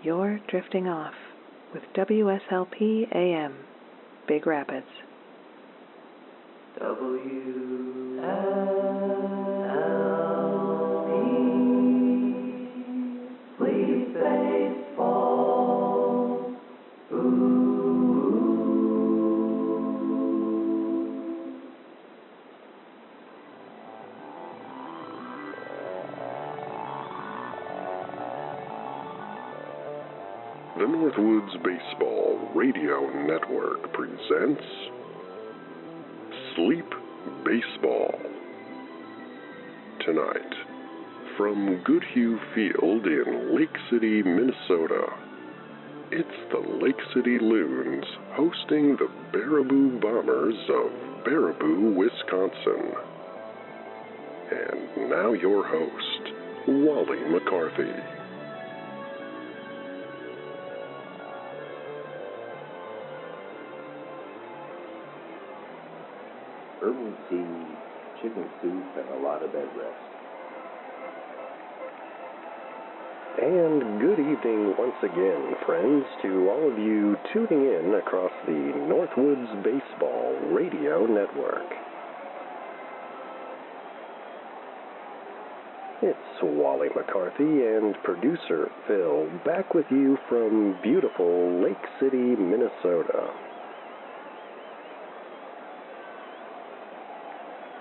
You're Drifting Off with WSLP AM, Big Rapids. Sleep baseball. The Northwoods Baseball Radio Network presents Sleep Baseball. Tonight, from Goodhue Field in Lake City, Minnesota, it's the Lake City Loons hosting the Baraboo Bombers of Baraboo, Wisconsin. And now your host, Wally McCarthy. Herbal tea, chicken soup, and a lot of bed rest. And good evening once again, friends, to all of you tuning in across the Northwoods Baseball Radio Network. It's Wally McCarthy and producer Phil back with you from beautiful Lake City, Minnesota.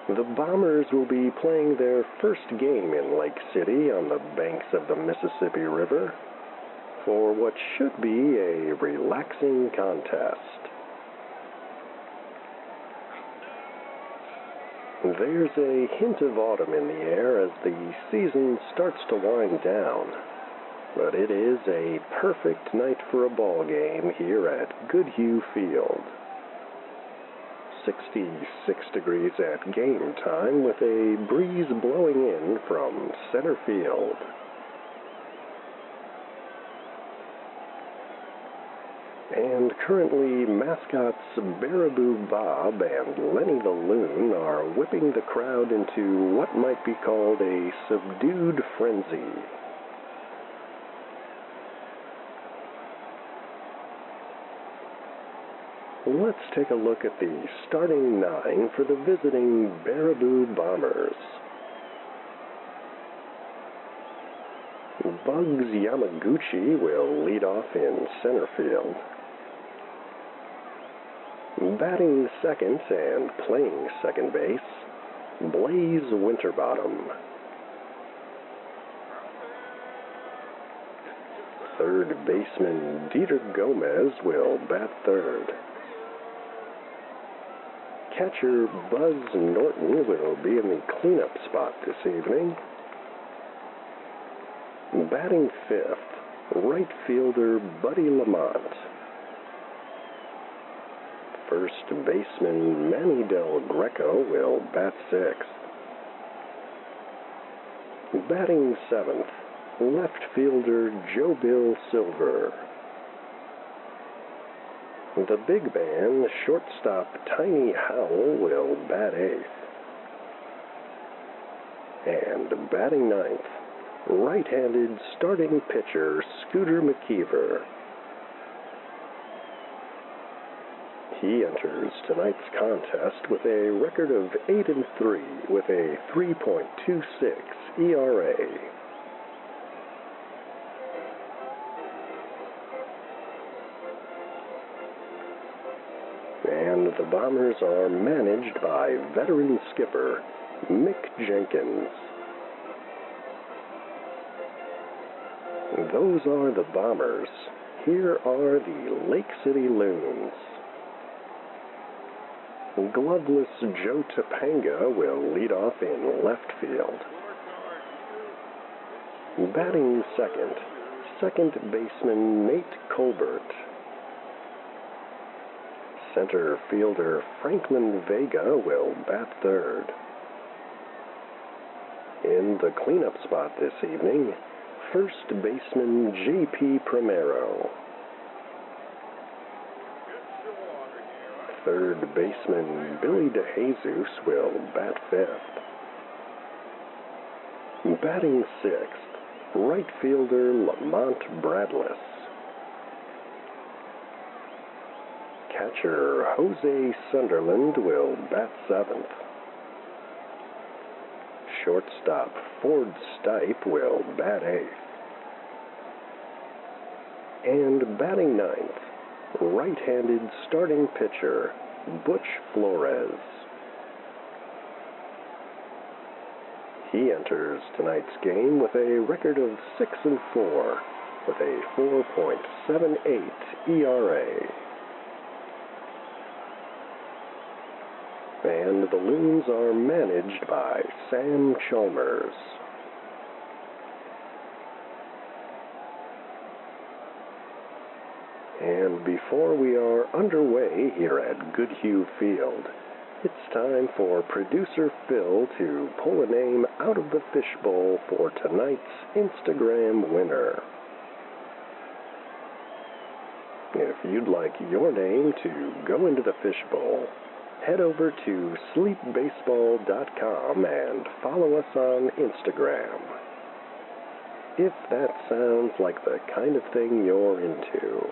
The Bombers will be playing their first game in Lake City on the banks of the Mississippi River for what should be a relaxing contest. There's a hint of autumn in the air as the season starts to wind down, but it is a perfect night for a ball game here at Goodhue Field. 66 degrees at game time with a breeze blowing in from center field. And currently, mascots Baraboo Bob and Lenny the Loon are whipping the crowd into what might be called a subdued frenzy. Let's take a look at the starting nine for the visiting Baraboo Bombers. Bugs Yamaguchi will lead off in center field. Batting second and playing second base, Blaze Winterbottom. Third baseman Dieter Gomez will bat third. Catcher Buzz Norton will be in the cleanup spot this evening. Batting fifth, right fielder Buddy Lamont. First baseman Manny Del Greco will bat sixth. Batting seventh, left fielder Joe Bill Silver. The big man, shortstop Tiny Howell, will bat eighth. And batting ninth, right-handed starting pitcher Scooter McKeever. He enters tonight's contest with a record of 8-3 with a 3.26 ERA. And the Bombers are managed by veteran skipper Mick Jenkins. Those are the Bombers. Here are the Lake City Loons. Gloveless Joe Topanga will lead off in left field. Batting second baseman Nate Colbert. Center fielder Franklin Vega will bat third. In the cleanup spot this evening, first baseman J.P. Primero. Third baseman Billy DeJesus will bat fifth. Batting sixth, right fielder Lamont Bradless. Catcher Jose Sunderland will bat seventh. Shortstop Ford Stipe will bat eighth. And batting ninth, right-handed starting pitcher Butch Flores. He enters tonight's game with a record of 6-4 with a 4.78 ERA. And the Loons are managed by Sam Chalmers. And before we are underway here at Goodhue Field, it's time for producer Phil to pull a name out of the fishbowl for tonight's Instagram winner. If you'd like your name to go into the fishbowl, head over to sleepbaseball.com and follow us on Instagram. If that sounds like the kind of thing you're into.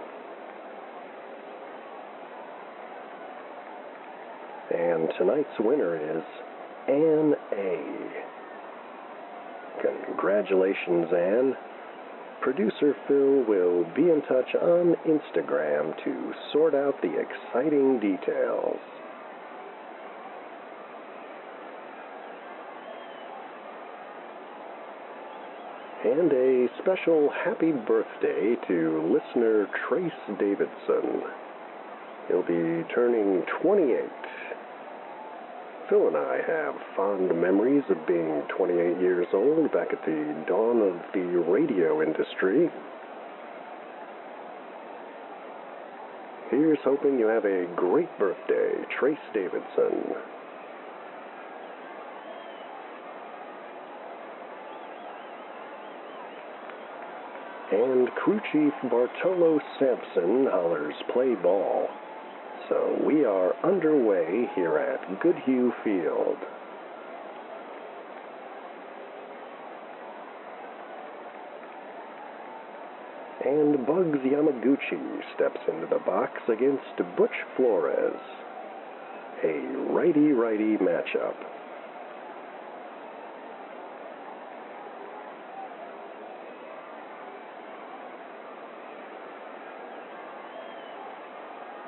And tonight's winner is Ann A. Congratulations, Ann. Producer Phil will be in touch on Instagram to sort out the exciting details. And a special happy birthday to listener Trace Davidson. He'll be turning 28. Phil and I have fond memories of being 28 years old back at the dawn of the radio industry. Here's hoping you have a great birthday, Trace Davidson. And crew chief Bartolo Sampson hollers play ball. So we are underway here at Goodhue Field. And Bugs Yamaguchi steps into the box against Butch Flores. A righty-righty matchup.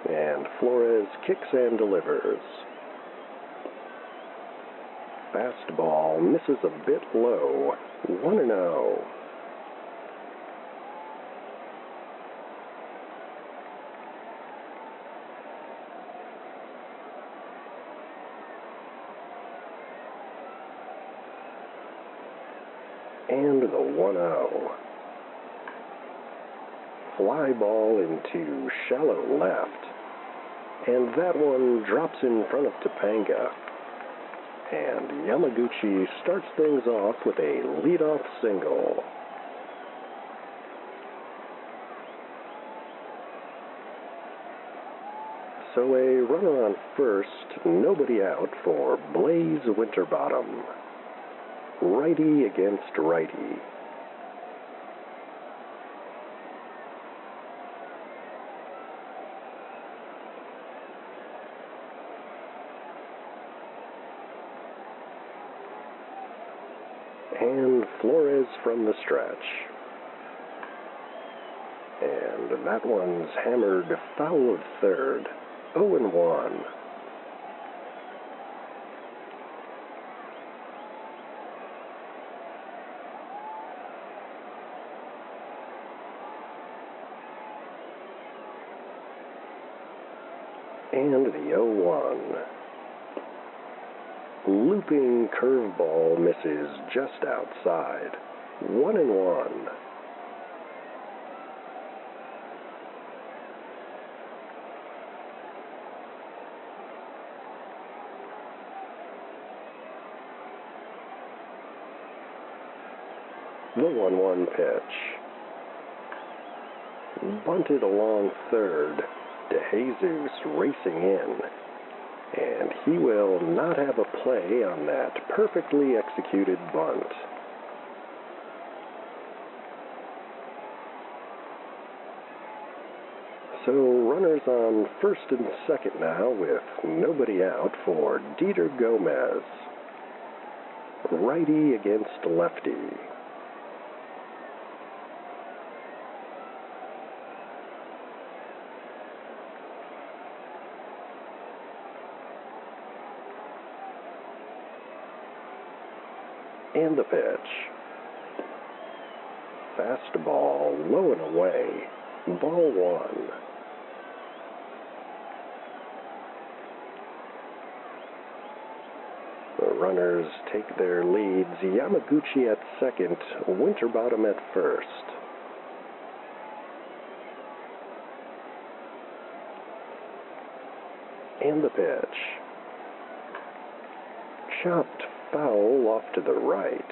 And Flores kicks and delivers. Fastball misses a bit low. 1-0. And the 1-0. Fly ball into shallow left. And that one drops in front of Topanga. And Yamaguchi starts things off with a leadoff single. So a runner on first, nobody out for Blaze Winterbottom. Righty against righty. And Flores from the stretch. And that one's hammered foul of third. 0-1. And the 0-1. Looping curveball misses just outside. 1-1. The 1-1 pitch. Bunted along third. DeJesus racing in. And he will not have a play on that perfectly executed bunt. So runners on first and second now with nobody out for Dieter Gomez. Righty against lefty. And the pitch. Fastball low and away. Ball one. The runners take their leads. Yamaguchi at second, Winterbottom at first. And the pitch. Chopped foul off to the right.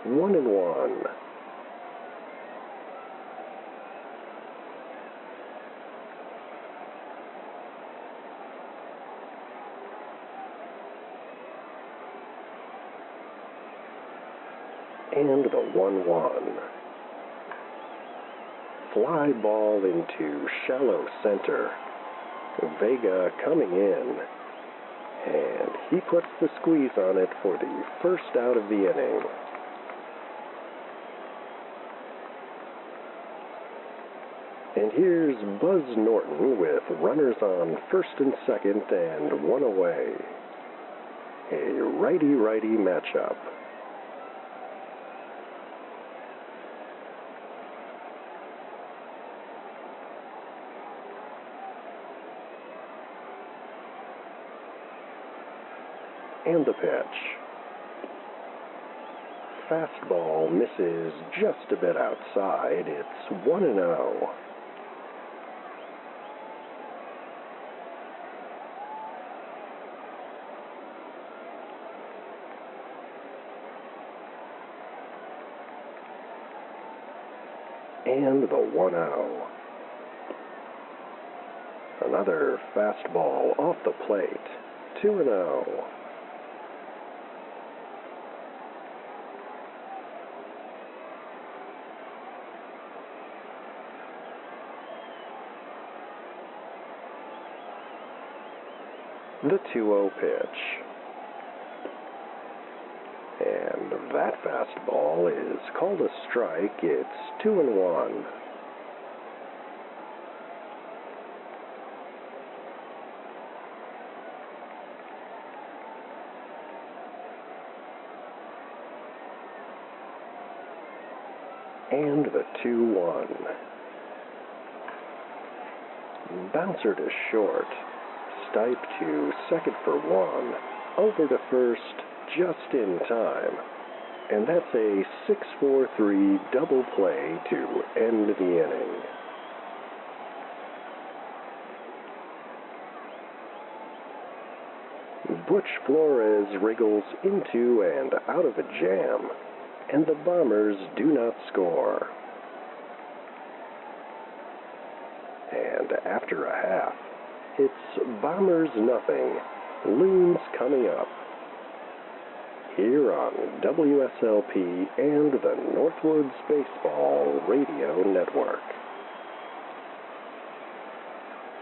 1-1. And the 1-1. Fly ball into shallow center. Vega coming in. And he puts the squeeze on it for the first out of the inning. And here's Buzz Norton with runners on first and second and one away. A righty-righty matchup. And the pitch. Fastball misses just a bit outside. It's 1-0. And the 1-0. Another fastball off the plate. 2-0. The 2-0 pitch. And that fastball is called a strike. It's 2-1. And the 2-1. Bouncer to short. Stipe to second for one. Over to first just in time. And that's a 6-4-3 double play to end the inning. Butch Flores wriggles into and out of a jam. And the Bombers do not score. And after a half, it's Bombers nothing, Loons coming up. Here on WSLP and the Northwoods Baseball Radio Network.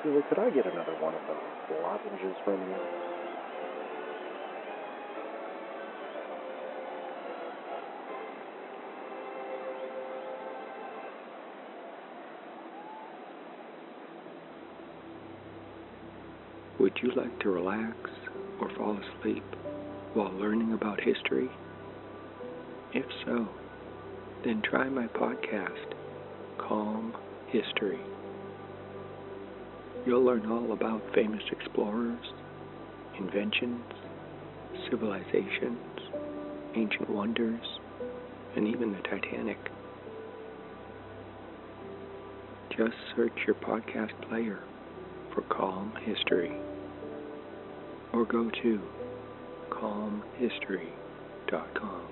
Billy, could I get another one of those lozenges from you? Would you like to relax or fall asleep while learning about history? If so, then try my podcast, Calm History. You'll learn all about famous explorers, inventions, civilizations, ancient wonders, and even the Titanic. Just search your podcast player for Calm History, or go to calmhistory.com.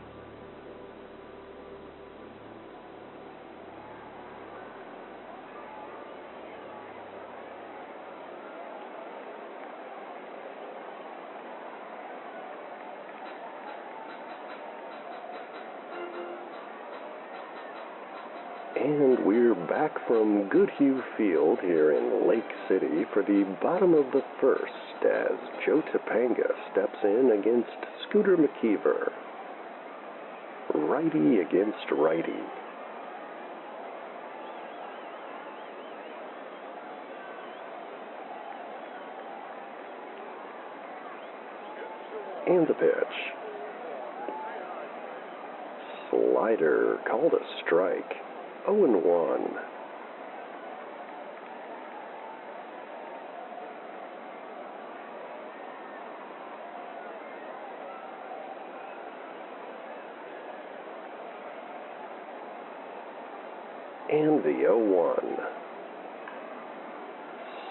And we're back from Goodhue Field here in Lake City for the bottom of the first as Joe Topanga steps in against Scooter McKeever. Righty against righty. And the pitch. Slider called a strike. 0-1. And the 0-1.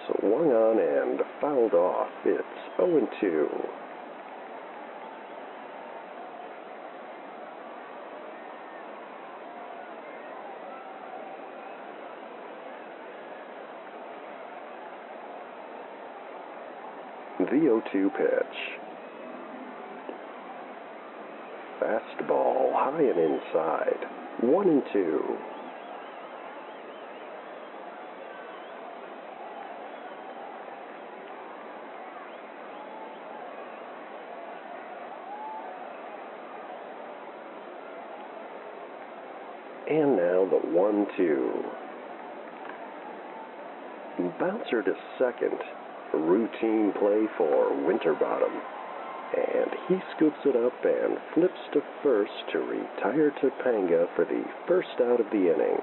Swung on and fouled off. It's 0-2. The 0-2 pitch. Fastball high and inside. 1-2. And now the 1-2. Bouncer to second. Routine play for Winterbottom. And he scoops it up and flips to first to retire Topanga for the first out of the inning.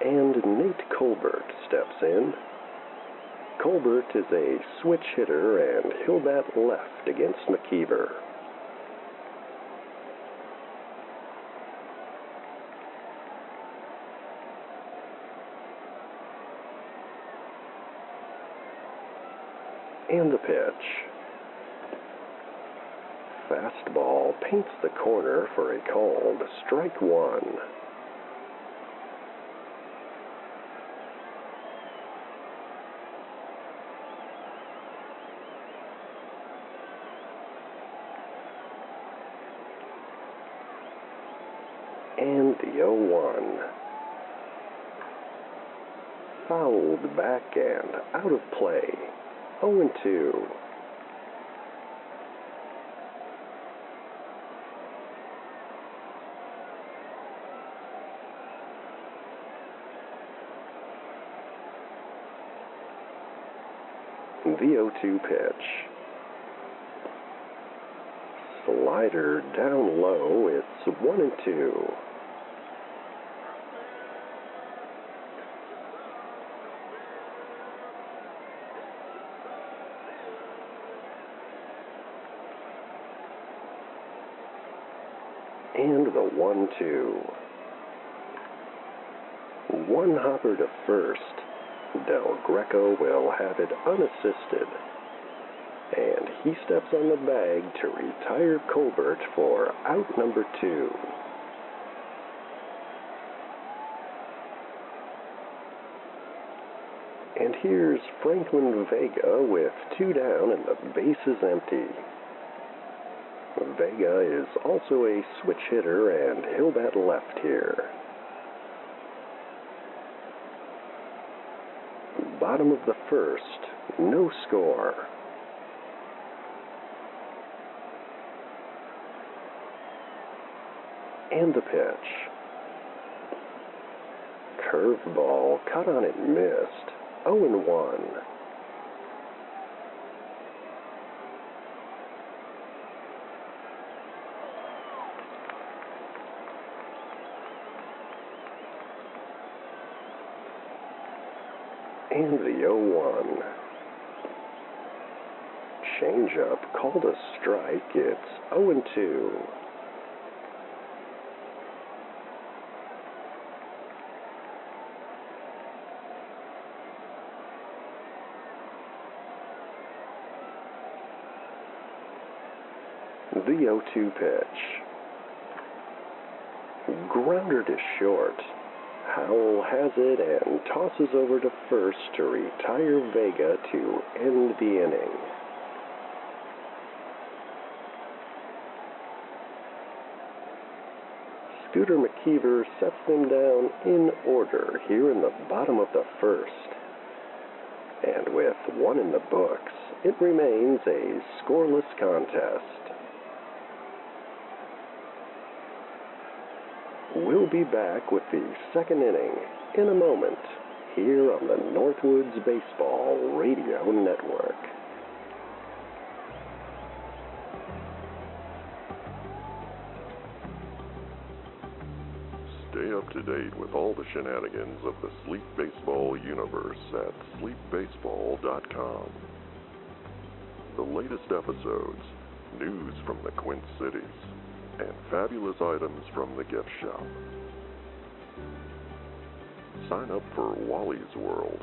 And Nate Colbert steps in. Colbert is a switch hitter and he'll bat left against McKeever. And the pitch. Fastball paints the corner for a called strike one. And the 0-1. Fouled back and out of play. 0-2. The 0-2 pitch. Slider down low. It's 1-2. And the 1-2. One hopper to first. Del Greco will have it unassisted. And he steps on the bag to retire Colbert for out number 2. And here's Franklin Vega with 2 down and the base is empty. Vega is also a switch hitter and he'll bat left here. Bottom of the first, no score. And the pitch. Curveball cut on it, missed. 0-1. And the 0-1. Changeup called a strike. It's 0-2. The 0-2 pitch. Grounder to short. Howell has it and tosses over to first to retire Vega to end the inning. Scooter McKeever sets them down in order here in the bottom of the first. And with one in the books, it remains a scoreless contest. We'll be back with the second inning in a moment here on the Northwoods Baseball Radio Network. Stay up to date with all the shenanigans of the Sleep Baseball universe at sleepbaseball.com. The latest episodes, news from the Quint Cities, and fabulous items from the gift shop. Sign up for Wally's World,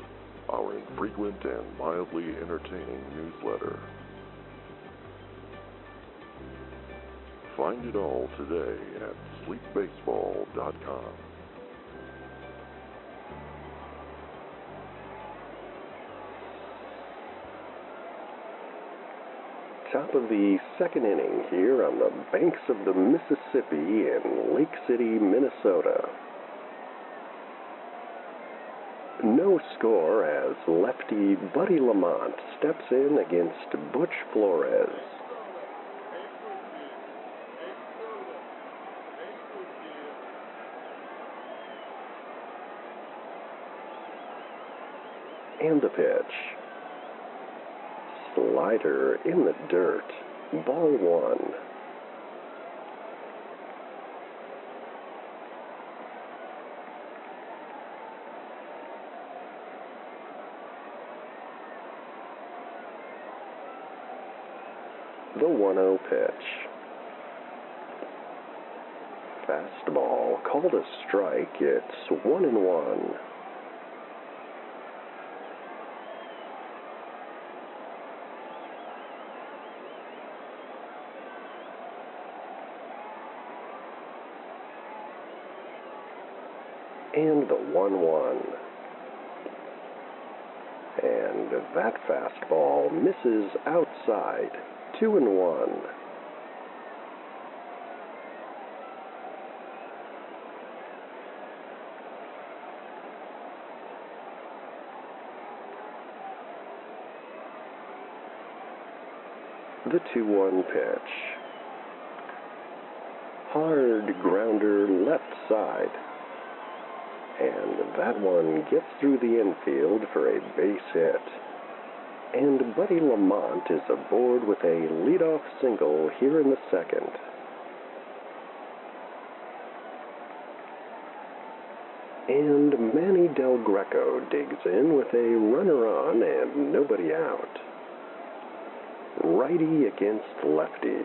our infrequent and mildly entertaining newsletter. Find it all today at sleepbaseball.com. Top of the second inning here on the banks of the Mississippi in Lake City, Minnesota. No score as lefty Buddy Lamont steps in against Butch Flores. And the pitch. Slider in the dirt. Ball one. The 1-0 pitch. Fastball called a strike. It's 1-1. And the 1-1. And that fastball misses outside. 2-1. The 2-1 pitch. Hard grounder left side. And that one gets through the infield for a base hit. And Buddy Lamont is aboard with a leadoff single here in the second. And Manny Del Greco digs in with a runner on and nobody out. Righty against lefty.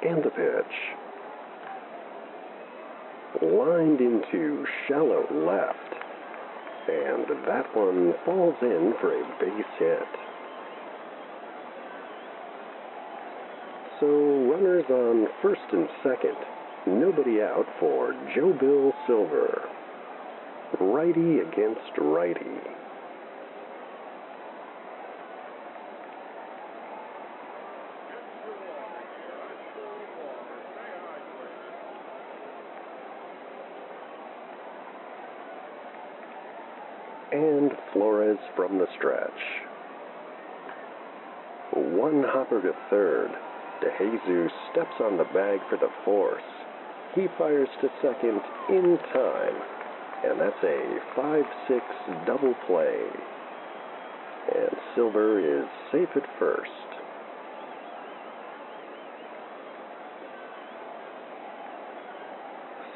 And the pitch. Lined into shallow left. And that one falls in for a base hit. So runners on first and second. Nobody out for Joe Bill Silver. Righty against righty. And Flores from the stretch. One hopper to third. DeJesus steps on the bag for the force. He fires to second in time. And that's a 5-6 double play. And Silver is safe at first.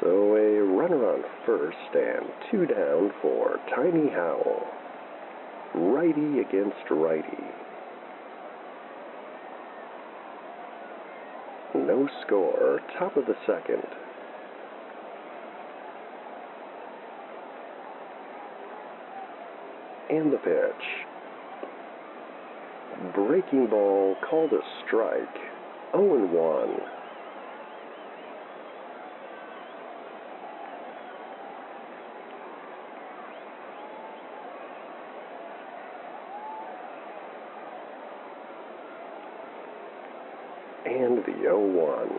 So a runner on first and 2 down for Tiny Howell. Righty against righty. No score, top of the second. And the pitch. Breaking ball called a strike. 0-1. And the 0-1.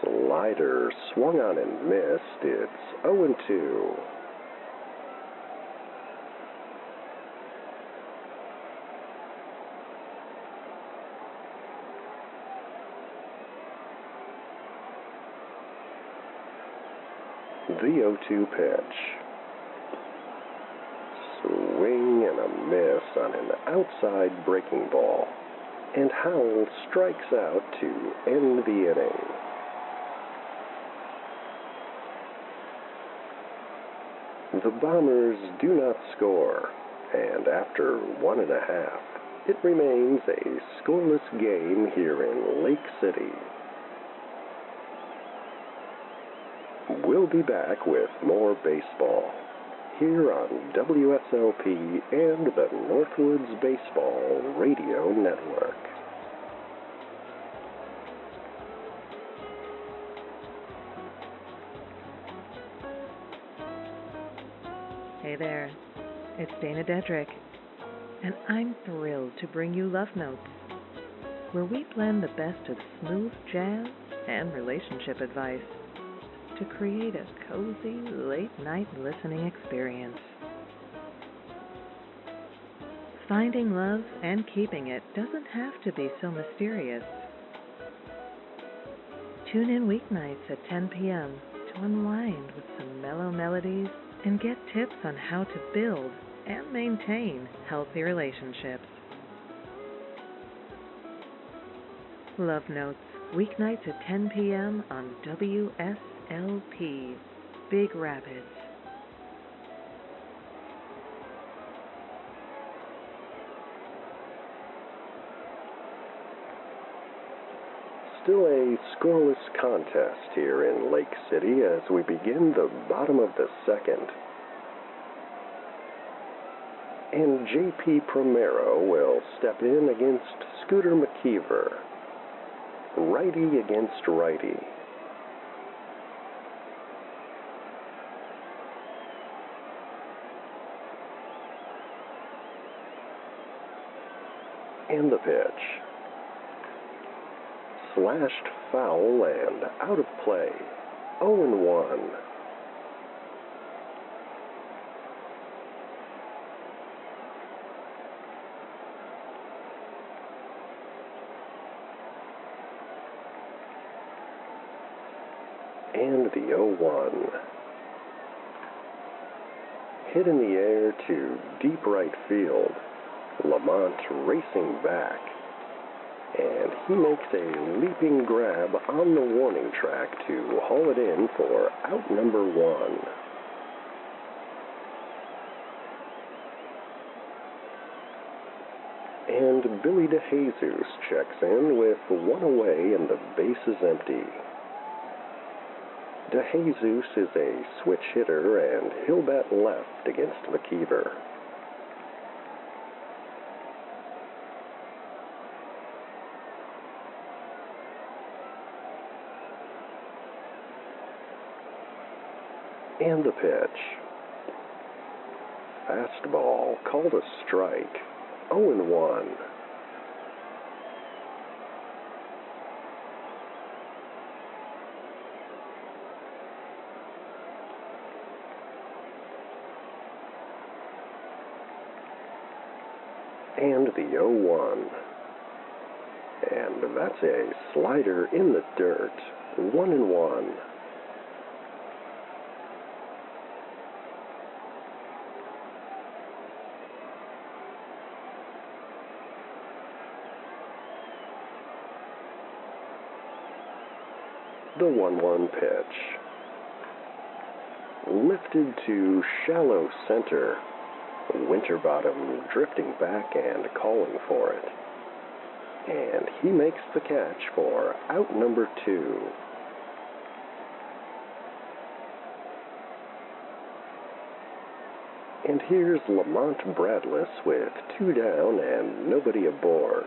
Slider swung on and missed. It's 0-2. The 0-2 pitch. Swing and a miss on an outside breaking ball. And Howell strikes out to end the inning. The Bombers do not score, and after 1.5, it remains a scoreless game here in Lake City. We'll be back with more baseball here on WSLP and the Northwoods Baseball Radio Network. Hey there, it's Dana Dedrick, and I'm thrilled to bring you Love Notes, where we blend the best of smooth jazz and relationship advice to create a cozy late-night listening experience. Finding love and keeping it doesn't have to be so mysterious. Tune in weeknights at 10 p.m. to unwind with some mellow melodies and get tips on how to build and maintain healthy relationships. Love Notes, weeknights at 10 p.m. on WSLP, Big Rapids. Still a scoreless contest here in Lake City as we begin the bottom of the second. And J.P. Primero will step in against Scooter McKeever. Righty against righty. And the pitch. Slashed foul and out of play. 0-1. And the 0-1. Hit in the air to deep right field. Lamont racing back. And he makes a leaping grab on the warning track to haul it in for out number 1. And Billy DeJesus checks in with 1 away and the base is empty. DeJesus is a switch hitter and he'll bat left against McKeever. And the pitch. Fastball called a strike. 0-1. And the 0-1. And that's a slider in the dirt. 1-1. The 1-1 pitch. Lifted to shallow center. Winterbottom drifting back and calling for it. And he makes the catch for out number 2. And here's Lamont Bradless with 2 down and nobody aboard.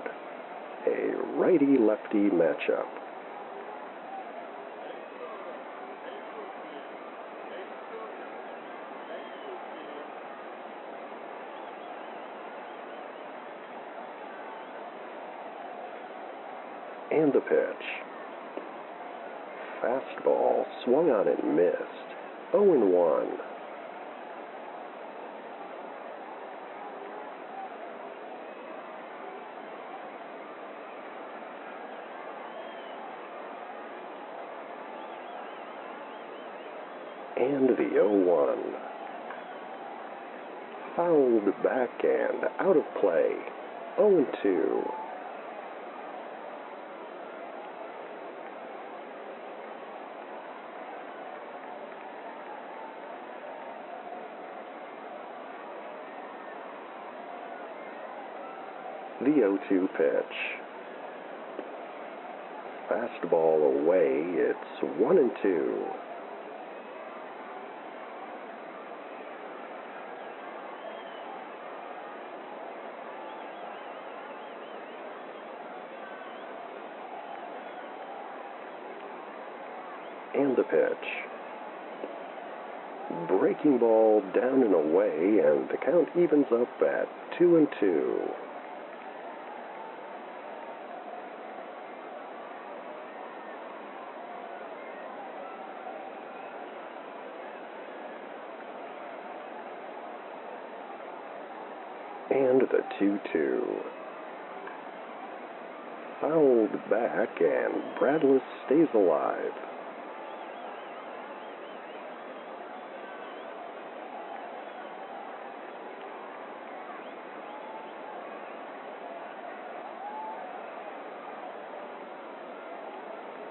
A righty-lefty matchup. And the pitch. Fastball swung on and missed. 0-1. And the 0-1. Fouled back and out of play. 0-2. The 0-2 pitch. Fastball away. It's 1-2. And the pitch. Breaking ball down and away, and the count evens up at 2-2. And the 2-2. Fouled back, and Bradless stays alive.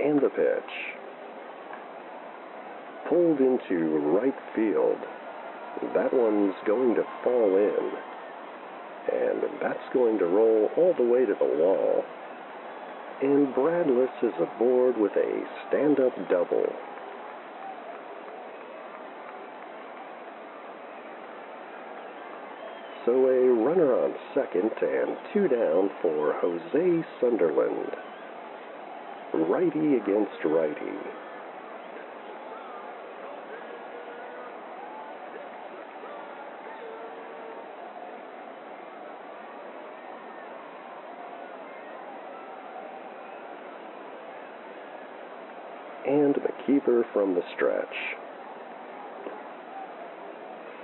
And the pitch. Pulled into right field. That one's going to fall in. And that's going to roll all the way to the wall. And Bradless is aboard with a stand-up double. So a runner on second and 2 down for Jose Sunderland. Righty against righty. And McKeever from the stretch.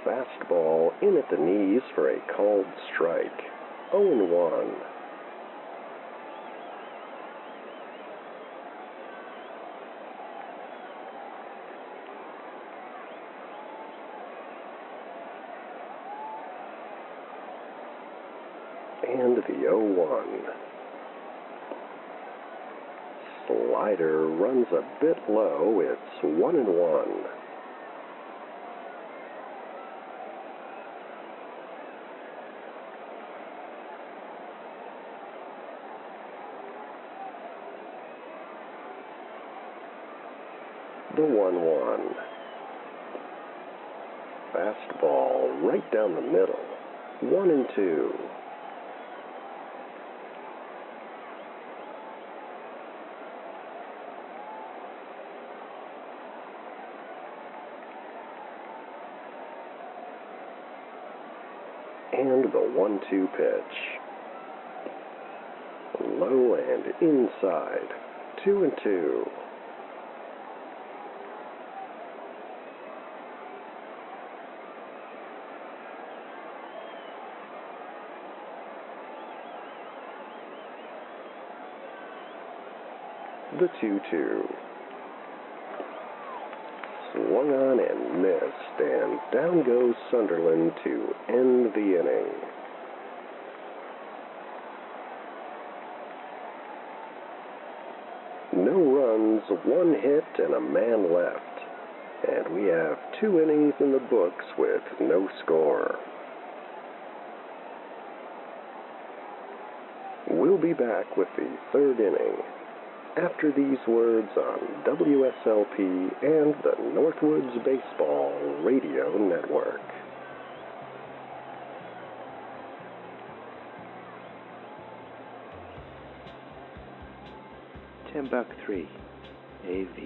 Fastball in at the knees for a called strike. 0-1. And the 0-1. Slider runs a bit low. It's 1-1. The 1-1. Fastball right down the middle. 1-2. And the 1-2 pitch. Low and inside. 2-2. The 2-2. Swung on and missed, and down goes Sunderland to end the inning. No runs, 1 hit, and a man left. And we have 2 innings in the books with no score. We'll be back with the 3rd inning after these words on WSLP and the Northwoods Baseball Radio Network. $10.3 AV.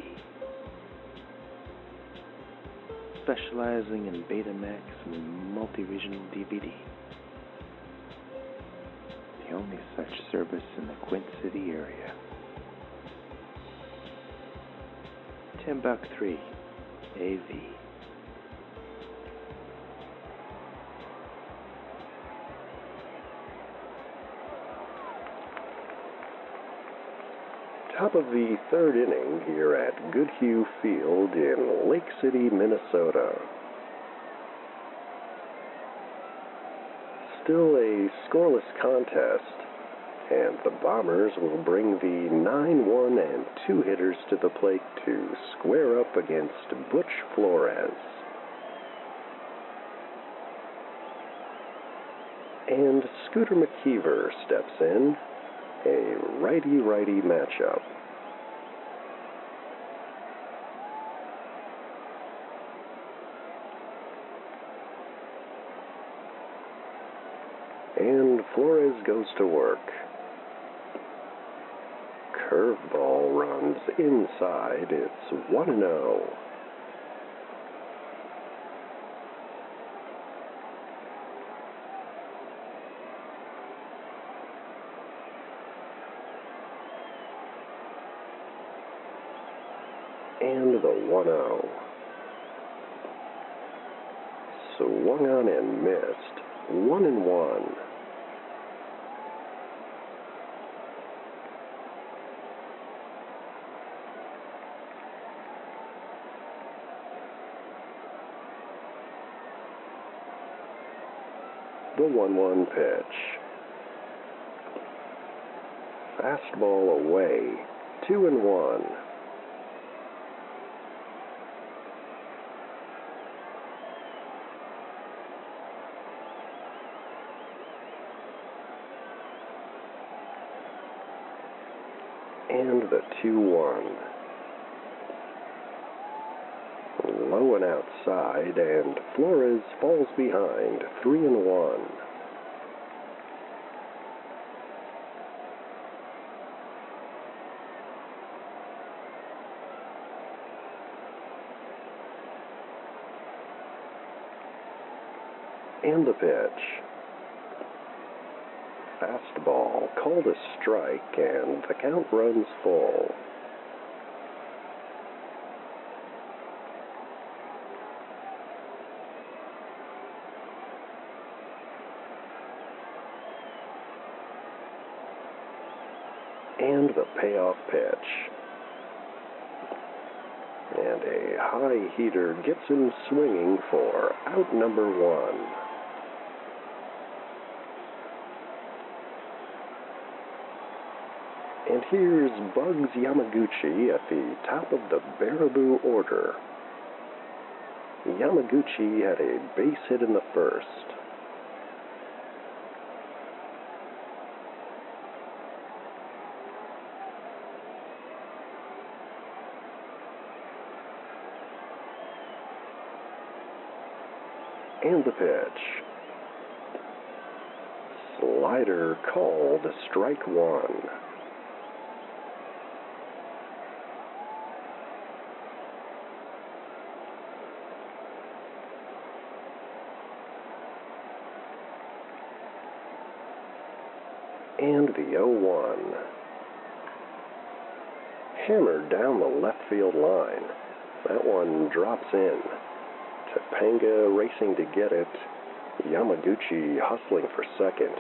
Specializing in Betamax and multi-regional DVD. The only such service in the Quint City area. $10-3 AV. Top of the third inning here at Goodhue Field in Lake City, Minnesota. Still a scoreless contest, and the Bombers will bring the 9-1 and 2 hitters to the plate to square up against Butch Flores. And Scooter McKeever steps in, a righty-righty matchup. And Flores goes to work. Curveball runs inside. It's 1-0. And the 1-0. Swung on and missed. 1-1. The 1-1 pitch. Fastball away. 2-1. And the 2-1. Low and outside, and Flores falls behind, 3-1. And the pitch. Fastball called a strike, and the count runs full. And the payoff pitch. And a high heater gets him swinging for out number 1. And here's Bugs Yamaguchi at the top of the Baraboo order. Yamaguchi had a base hit in the first. And the pitch. Slider called strike 1. And the 0-1. Hammered down the left field line. That one drops in. Topanga racing to get it. Yamaguchi hustling for second.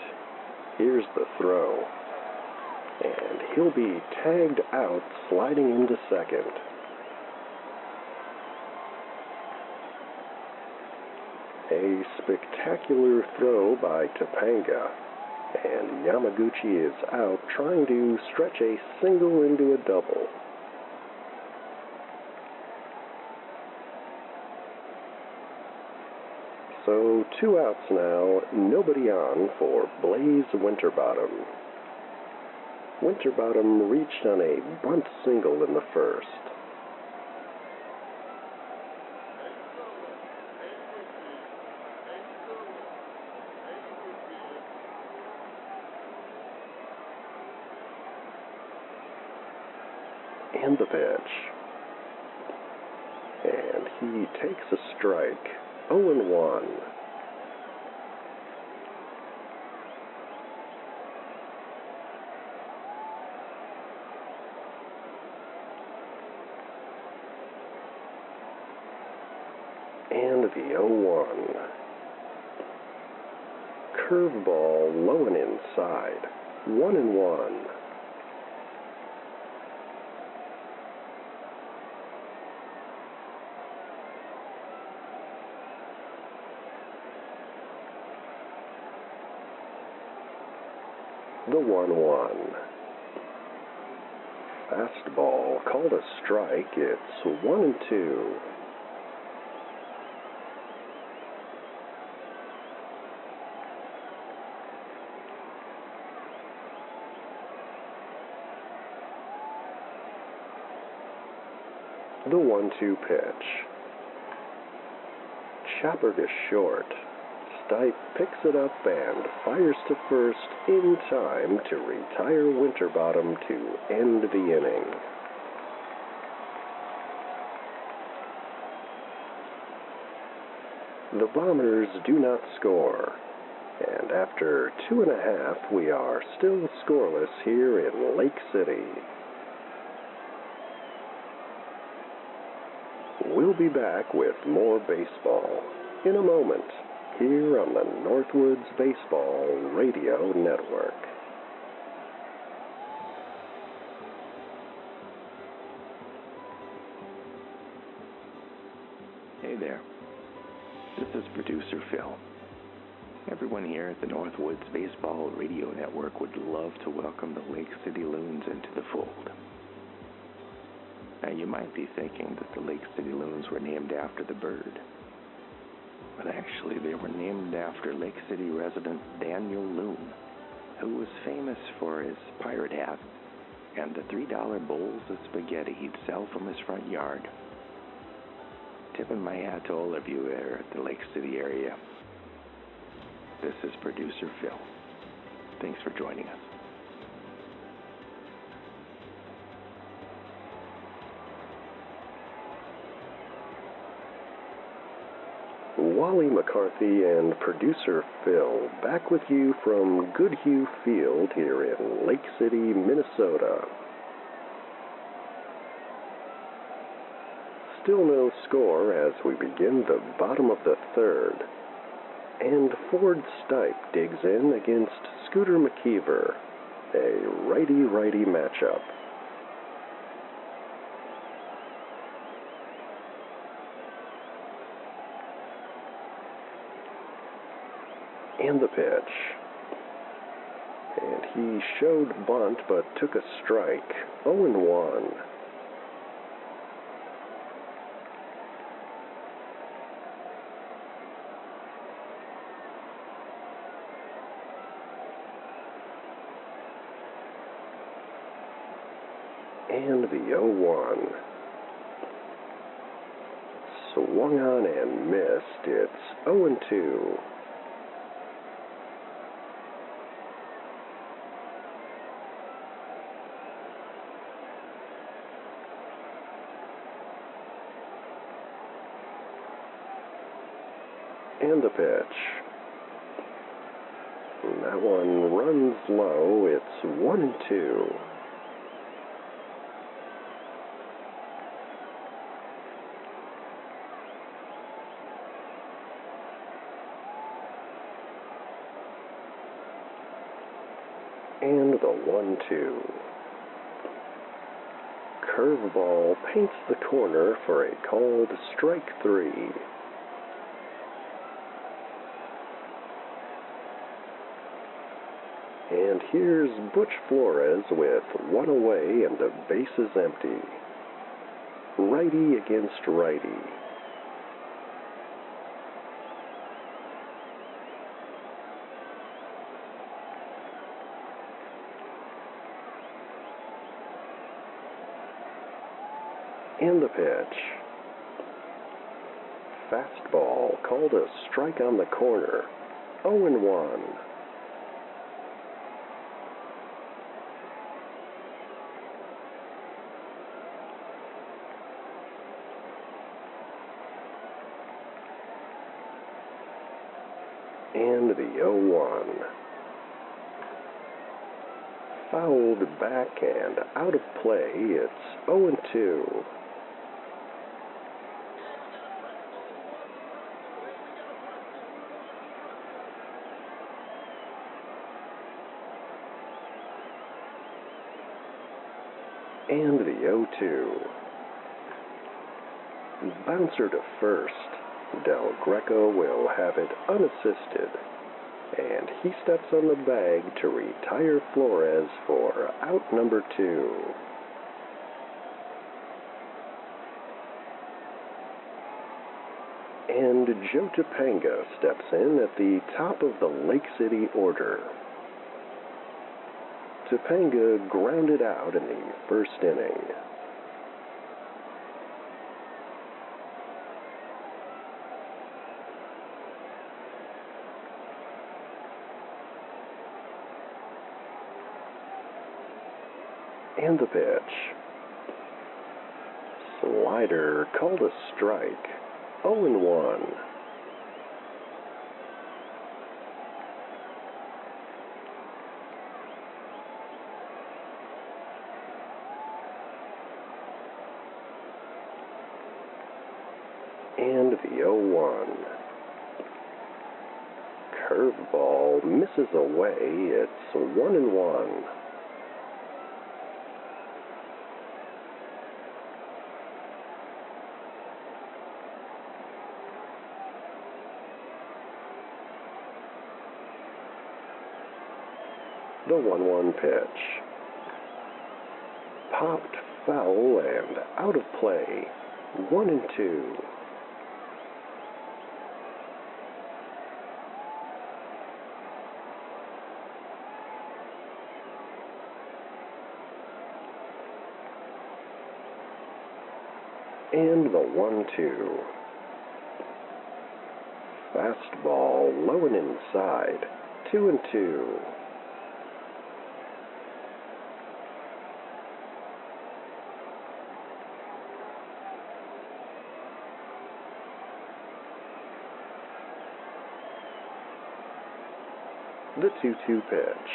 Here's the throw. And he'll be tagged out, sliding into second. A spectacular throw by Topanga. And Yamaguchi is out, trying to stretch a single into a double. So 2 outs now, nobody on for Blaze Winterbottom. Winterbottom reached on a bunt single in the first. And the pitch. And he takes a strike. 0-1. And the 0-1. Curveball low and inside. 1-1. The 1-1. Fastball called a strike. It's 1-2. The 1-2 pitch. Chopper to short. Stipe picks it up and fires to first in time to retire Winterbottom to end the inning. The Bombers do not score, and after 2.5, we are still scoreless here in Lake City. We'll be back with more baseball in a moment here on the Northwoods Baseball Radio Network. Hey there. This is producer Phil. Everyone here at the Northwoods Baseball Radio Network would love to welcome the Lake City Loons into the fold. Now, you might be thinking that the Lake City Loons were named after the bird, but actually they were named after Lake City resident Daniel Loon, who was famous for his pirate hat and the $3 bowls of spaghetti he'd sell from his front yard. Tipping my hat to all of you there at the Lake City area. This is producer Phil. Thanks for joining us. Wally, McCarthy, and producer Phil back with you from Goodhue Field here in Lake City, Minnesota. Still no score as we begin the bottom of the third. And Ford Stipe digs in against Scooter McKeever, a righty-righty matchup. And the pitch. And he showed bunt but took a strike. 0-1. And the 0-1. Swung on and missed. It's 0-2. And the pitch. And that one runs low. It's 1-2. And the 1-2. Curveball paints the corner for a called strike 3. And here's Butch Flores with one away and the bases empty. Righty against righty. And the pitch. Fastball called a strike on the corner. 0-1. And the 0-1. Fouled back and out of play. It's 0-2. And the 0-2. Bouncer to first. Del Greco will have it unassisted, and he steps on the bag to retire Flores for out number 2. And Joe Topanga steps in at the top of the Lake City order. Topanga grounded out in the first inning. And the pitch. Slider called a strike. 0-1. And the 0-1. Curveball misses away. It's 1-1. The 1-1 pitch. Popped foul and out of play. 1-2. And the 1-2. Fastball low and inside. 2-2. The 2-2 pitch.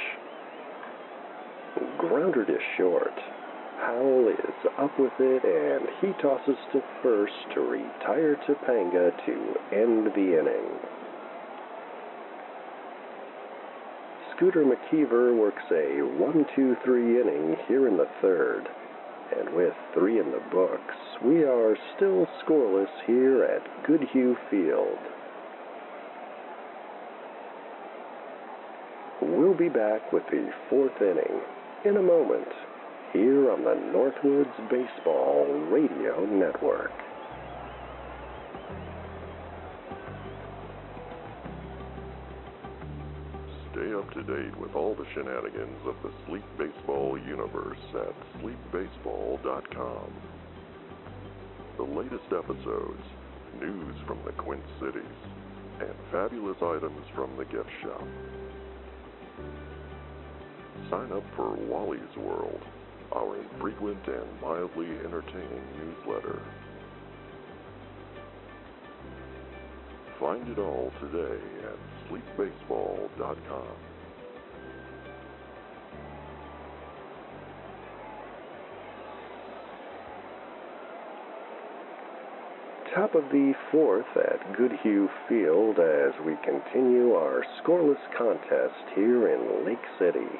Grounder to short. Howell is up with it, and he tosses to first to retire Topanga to end the inning. Scooter McKeever works a 1-2-3 inning here in the third, and with 3 in the books, we are still scoreless here at Goodhue Field. We'll be back with the 4th inning in a moment here on the Northwoods Baseball Radio Network. Stay up to date with all the shenanigans of the Sleep Baseball universe at sleepbaseball.com. The latest episodes, news from the Quint Cities, and fabulous items from the gift shop. Sign up for Wally's World, our infrequent and mildly entertaining newsletter. Find it all today at sleepbaseball.com. Top of the 4th at Goodhue Field as we continue our scoreless contest here in Lake City.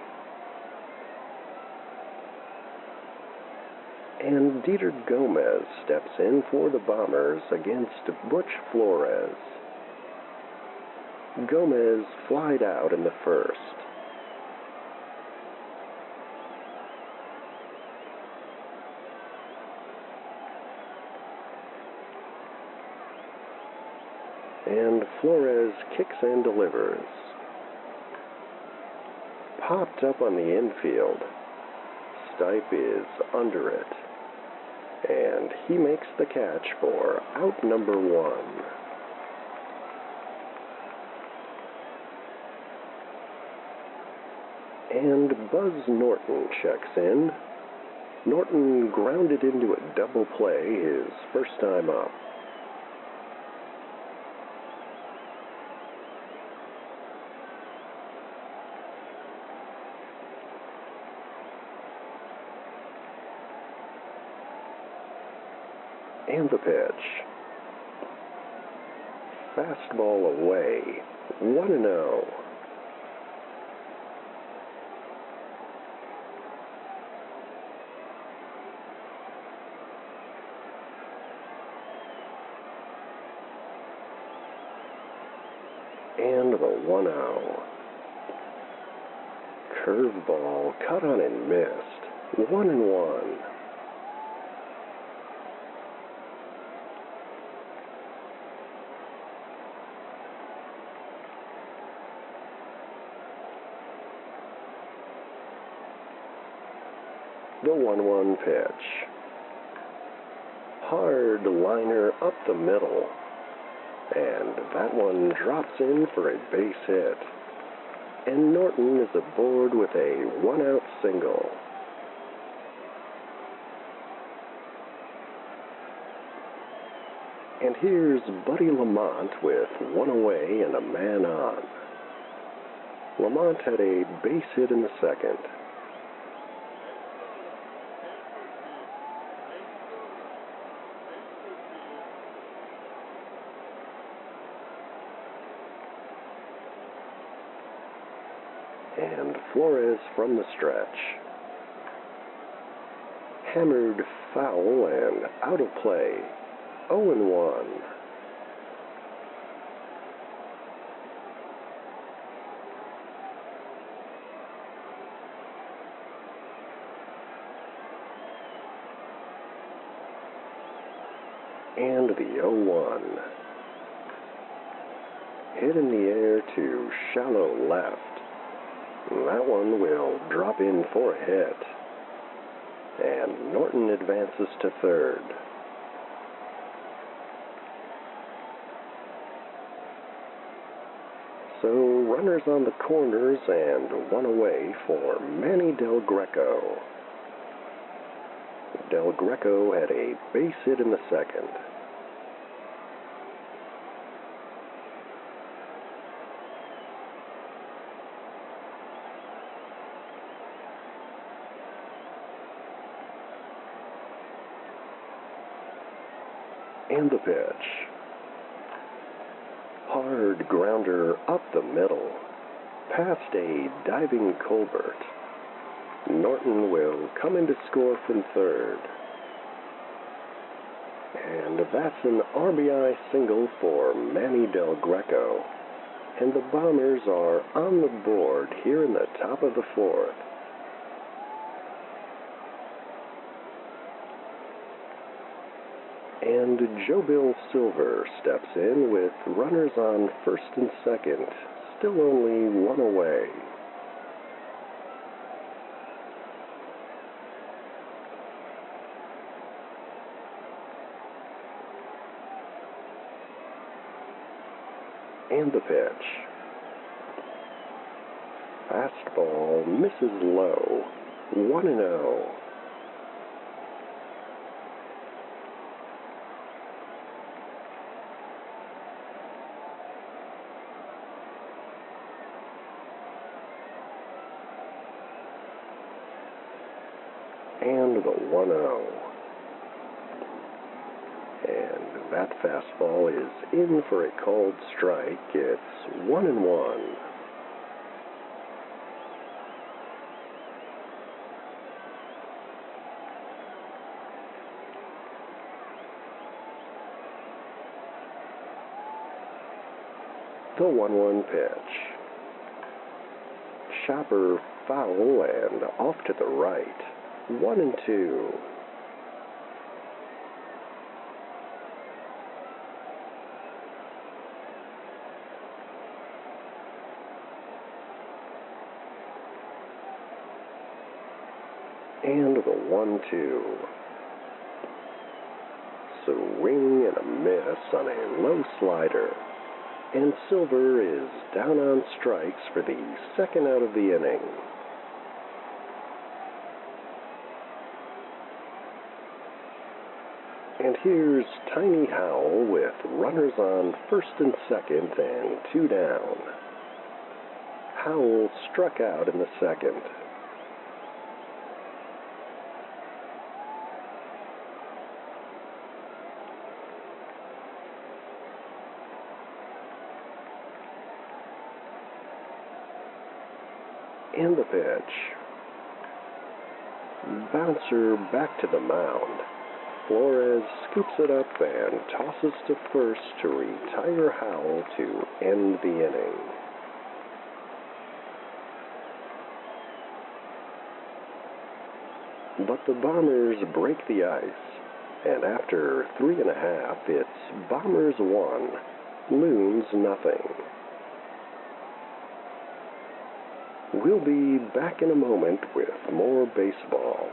And Dieter Gomez steps in for the Bombers against Butch Flores. Gomez flied out in the first. And Flores kicks and delivers. Popped up on the infield. Stipe is under it. And he makes the catch for out number 1. And Buzz Norton checks in. Norton grounded into a double play his first time up. And the pitch. Fastball away. 1-0. And the 1-0. Curveball cut on and missed. 1-1. The 1-1 pitch. Hard liner up the middle. And that one drops in for a base hit. And Norton is aboard with a 1-out single. And here's Buddy Lamont with one away and a man on. Lamont had a base hit in the second. And Flores from the stretch. Hammered foul and out of play. 0-1. And the 0-1. Hit in the air to shallow left. That one will drop in for a hit. And Norton advances to third. So runners on the corners and one away for Manny Del Greco. Del Greco had a base hit in the second. And the pitch. Hard grounder up the middle, past a diving Colbert. Norton will come in to score from third. And that's an RBI single for Manny Del Greco. And the Bombers are on the board here in the top of the fourth. And Joe Bill Silver steps in with runners on first and second, still only one away. And the pitch. Fastball misses low, 1-0. And the 1-0. And that fastball is in for a called strike. It's 1-1. The 1-1 pitch. Chopper foul and off to the right. 1-2. And the 1-2. Swing and a miss on a low slider. And Silver is down on strikes for the second out of the inning. And here's Tiny Howell with runners on first and second and two down. Howell struck out in the second. And the pitch. Bouncer back to the mound. Flores scoops it up and tosses to first to retire Howell to end the inning. But the Bombers break the ice, and after 3.5, it's Bombers 1, Loons nothing. We'll be back in a moment with more baseball,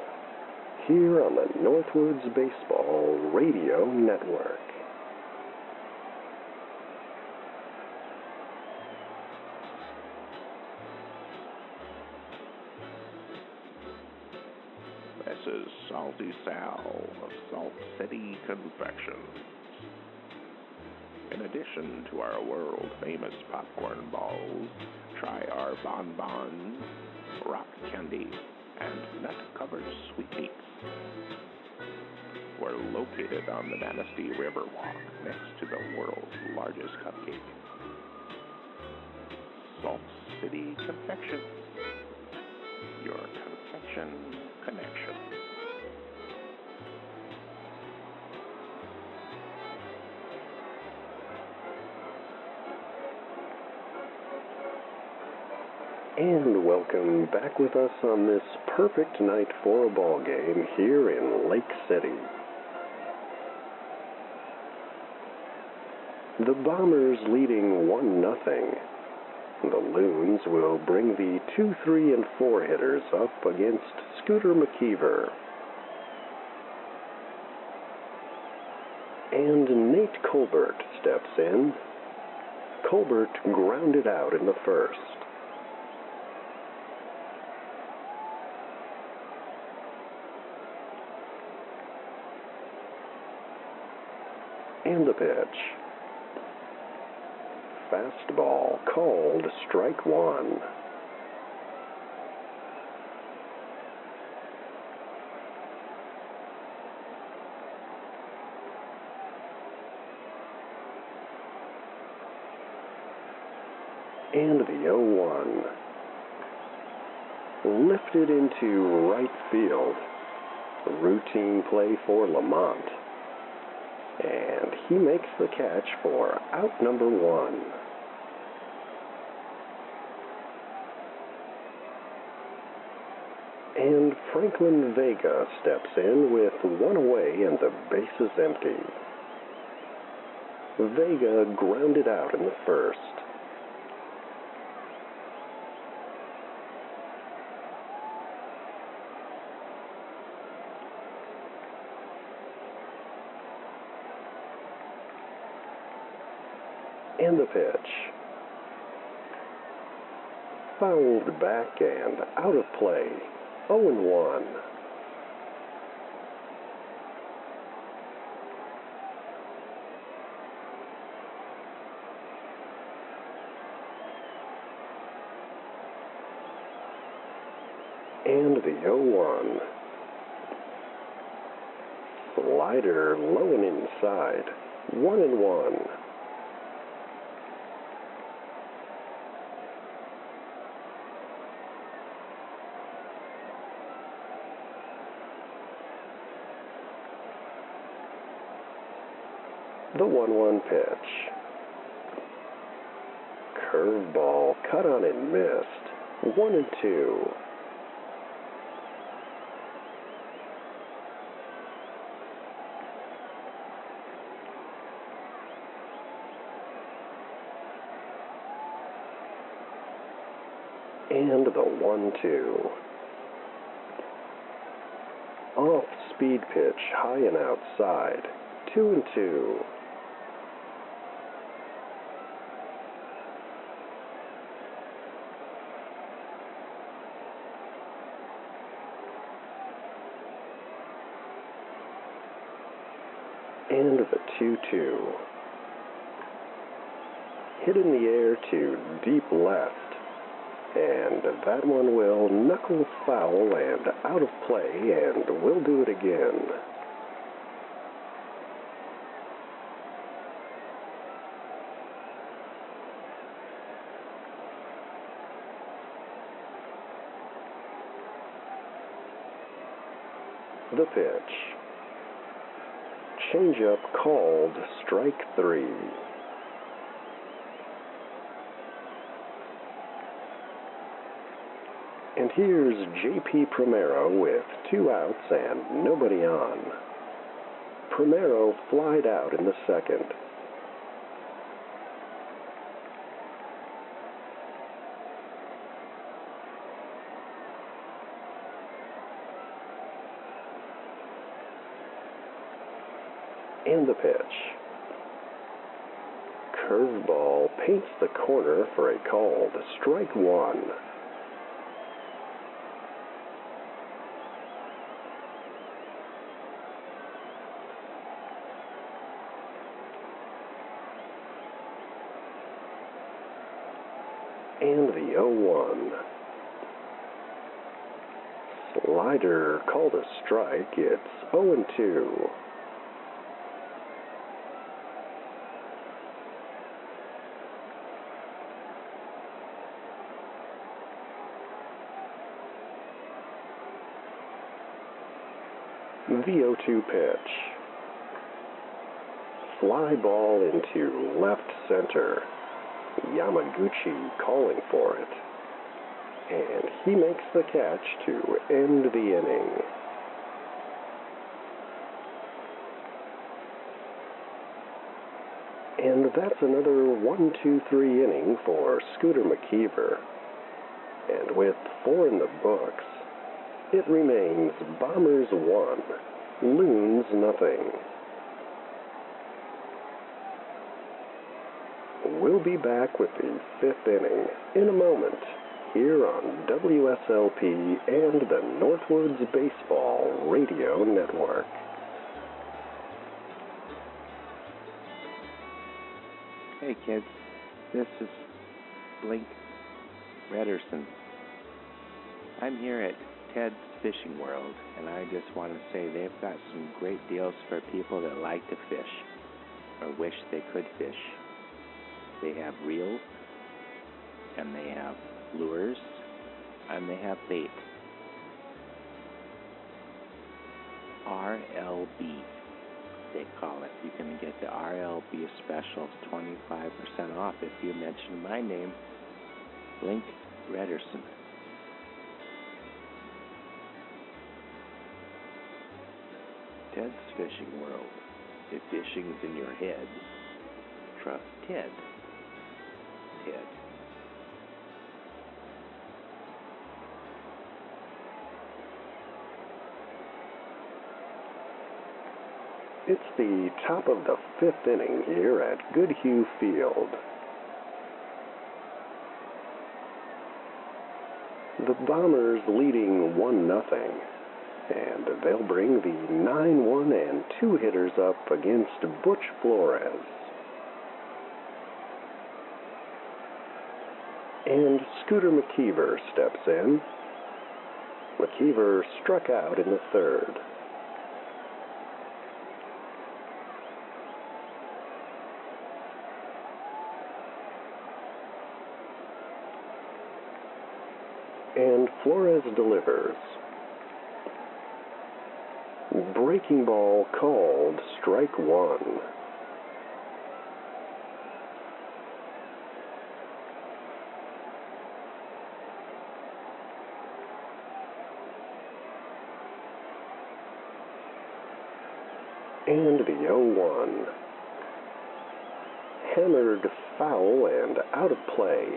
here on the Northwoods Baseball Radio Network. This is Salty Sal of Salt City Confections. In addition to our world-famous popcorn balls, try our bonbons, rock candy, and nut-covered sweetmeats. We're located on the Manistee Riverwalk next to the world's largest cupcake. Salt City Confections, your confection connection. And welcome back with us on this perfect night for a ball game here in Lake City. The Bombers leading 1-0. The Loons will bring the 2, 3, and 4 hitters up against Scooter McKeever. And Nate Colbert steps in. Colbert grounded out in the first. And the pitch. Fastball called strike 1. And the 0-1. Lifted into right field. Routine play for Lamont. And he makes the catch for out number 1. And Franklin Vega steps in with 1 away and the bases empty. Vega grounded out in the first. And the pitch. Fouled back and out of play. 0-1. And the 0-1. Slider low and inside. 1-1. The 1-1 pitch. Curveball cut on and missed. 1-2. And the 1-2. Off speed pitch high and outside. 2-2. And the 2-2. Hit in the air to deep left. And that one will knuckle foul and out of play, and we'll do it again. The pitch. changeup called strike 3. And here's J.P. Primero with 2 outs and nobody on. Primero flied out in the second. And the pitch. Curveball paints the corner for a called strike 1. And the 0-1. Slider called a strike. It's 0-2. The 0-2 pitch. Fly ball into left center. Yamaguchi calling for it. And he makes the catch to end the inning. And that's another 1-2-3 inning for Scooter McKeever. And with 4 in the books, it remains Bombers 1, Loons nothing. We'll be back with the 5th inning in a moment here on WSLP and the Northwoods Baseball Radio Network. Hey kids, this is Blink Rederson. I'm here at Ted's Fishing World, and I just want to say they've got some great deals for people that like to fish or wish they could fish. They have reels, and they have lures, and they have bait. RLB, they call it. You can get the RLB specials 25% off if you mention my name, Blink Rederson. Ted's Fishing World. If fishing's in your head, trust Ted. Ted. It's the top of the 5th inning here at Goodhue Field. The Bombers leading 1-0, and they'll bring the 9-1 and 2 hitters up against Butch Flores. And Scooter McKeever steps in. McKeever struck out in the 3rd. And Flores delivers. Breaking ball called strike 1. And the 0-1. Hammered foul and out of play.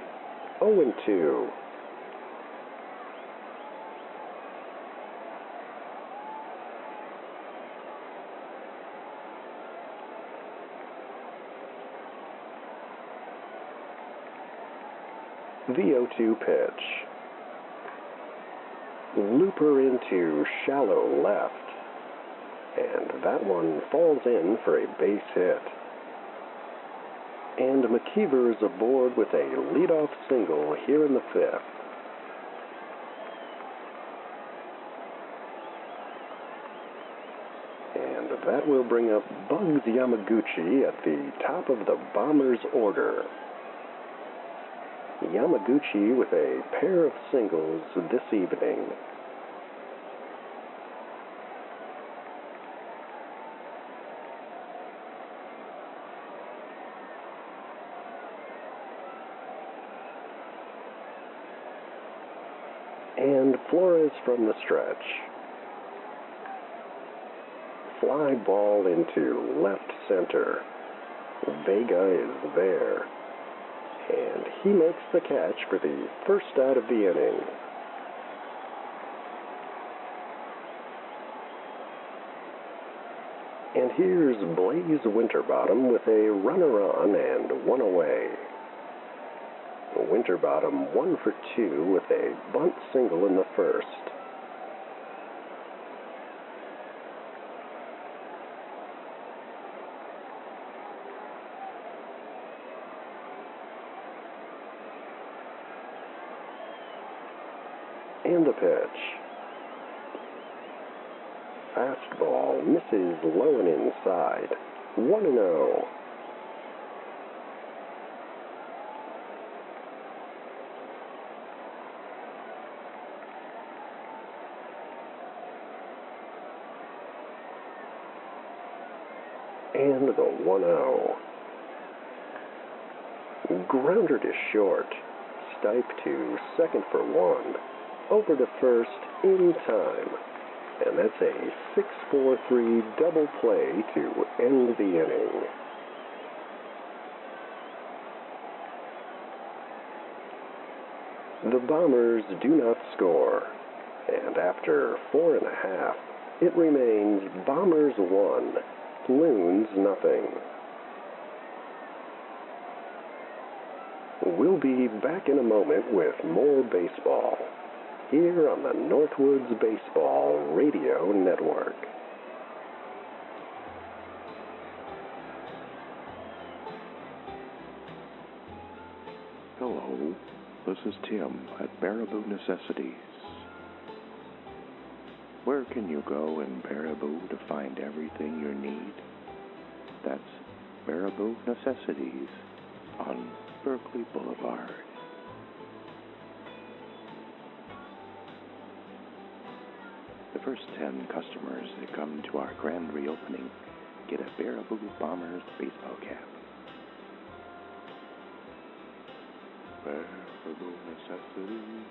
0-2. The 0-2 pitch. Looper into shallow left. And that one falls in for a base hit. And McKeever's aboard with a leadoff single here in the 5th. And that will bring up Bugs Yamaguchi at the top of the Bombers' order. Yamaguchi with a pair of singles this evening. And Flores from the stretch. Fly ball into left center. Vega is there. And he makes the catch for the first out of the inning. And here's Blaze Winterbottom with a runner on and one away. Winterbottom 1 for 2 with a bunt single in the first. And the pitch. Fastball misses low and inside. 1-0. And the 1-0. Grounder to short. Stipe to second for 1. Over to first in time. And that's a 6-4-3 double play to end the inning. The Bombers do not score. And after 4.5, it remains Bombers 1, Loons nothing. We'll be back in a moment with more baseball here on the Northwoods Baseball Radio Network. Hello, this is Tim at Baraboo Necessities. Where can you go in Baraboo to find everything you need? That's Baraboo Necessities on Berkeley Boulevard. The first 10 customers that come to our grand reopening get a Baraboo Bombers baseball cap. Baraboo Necessities,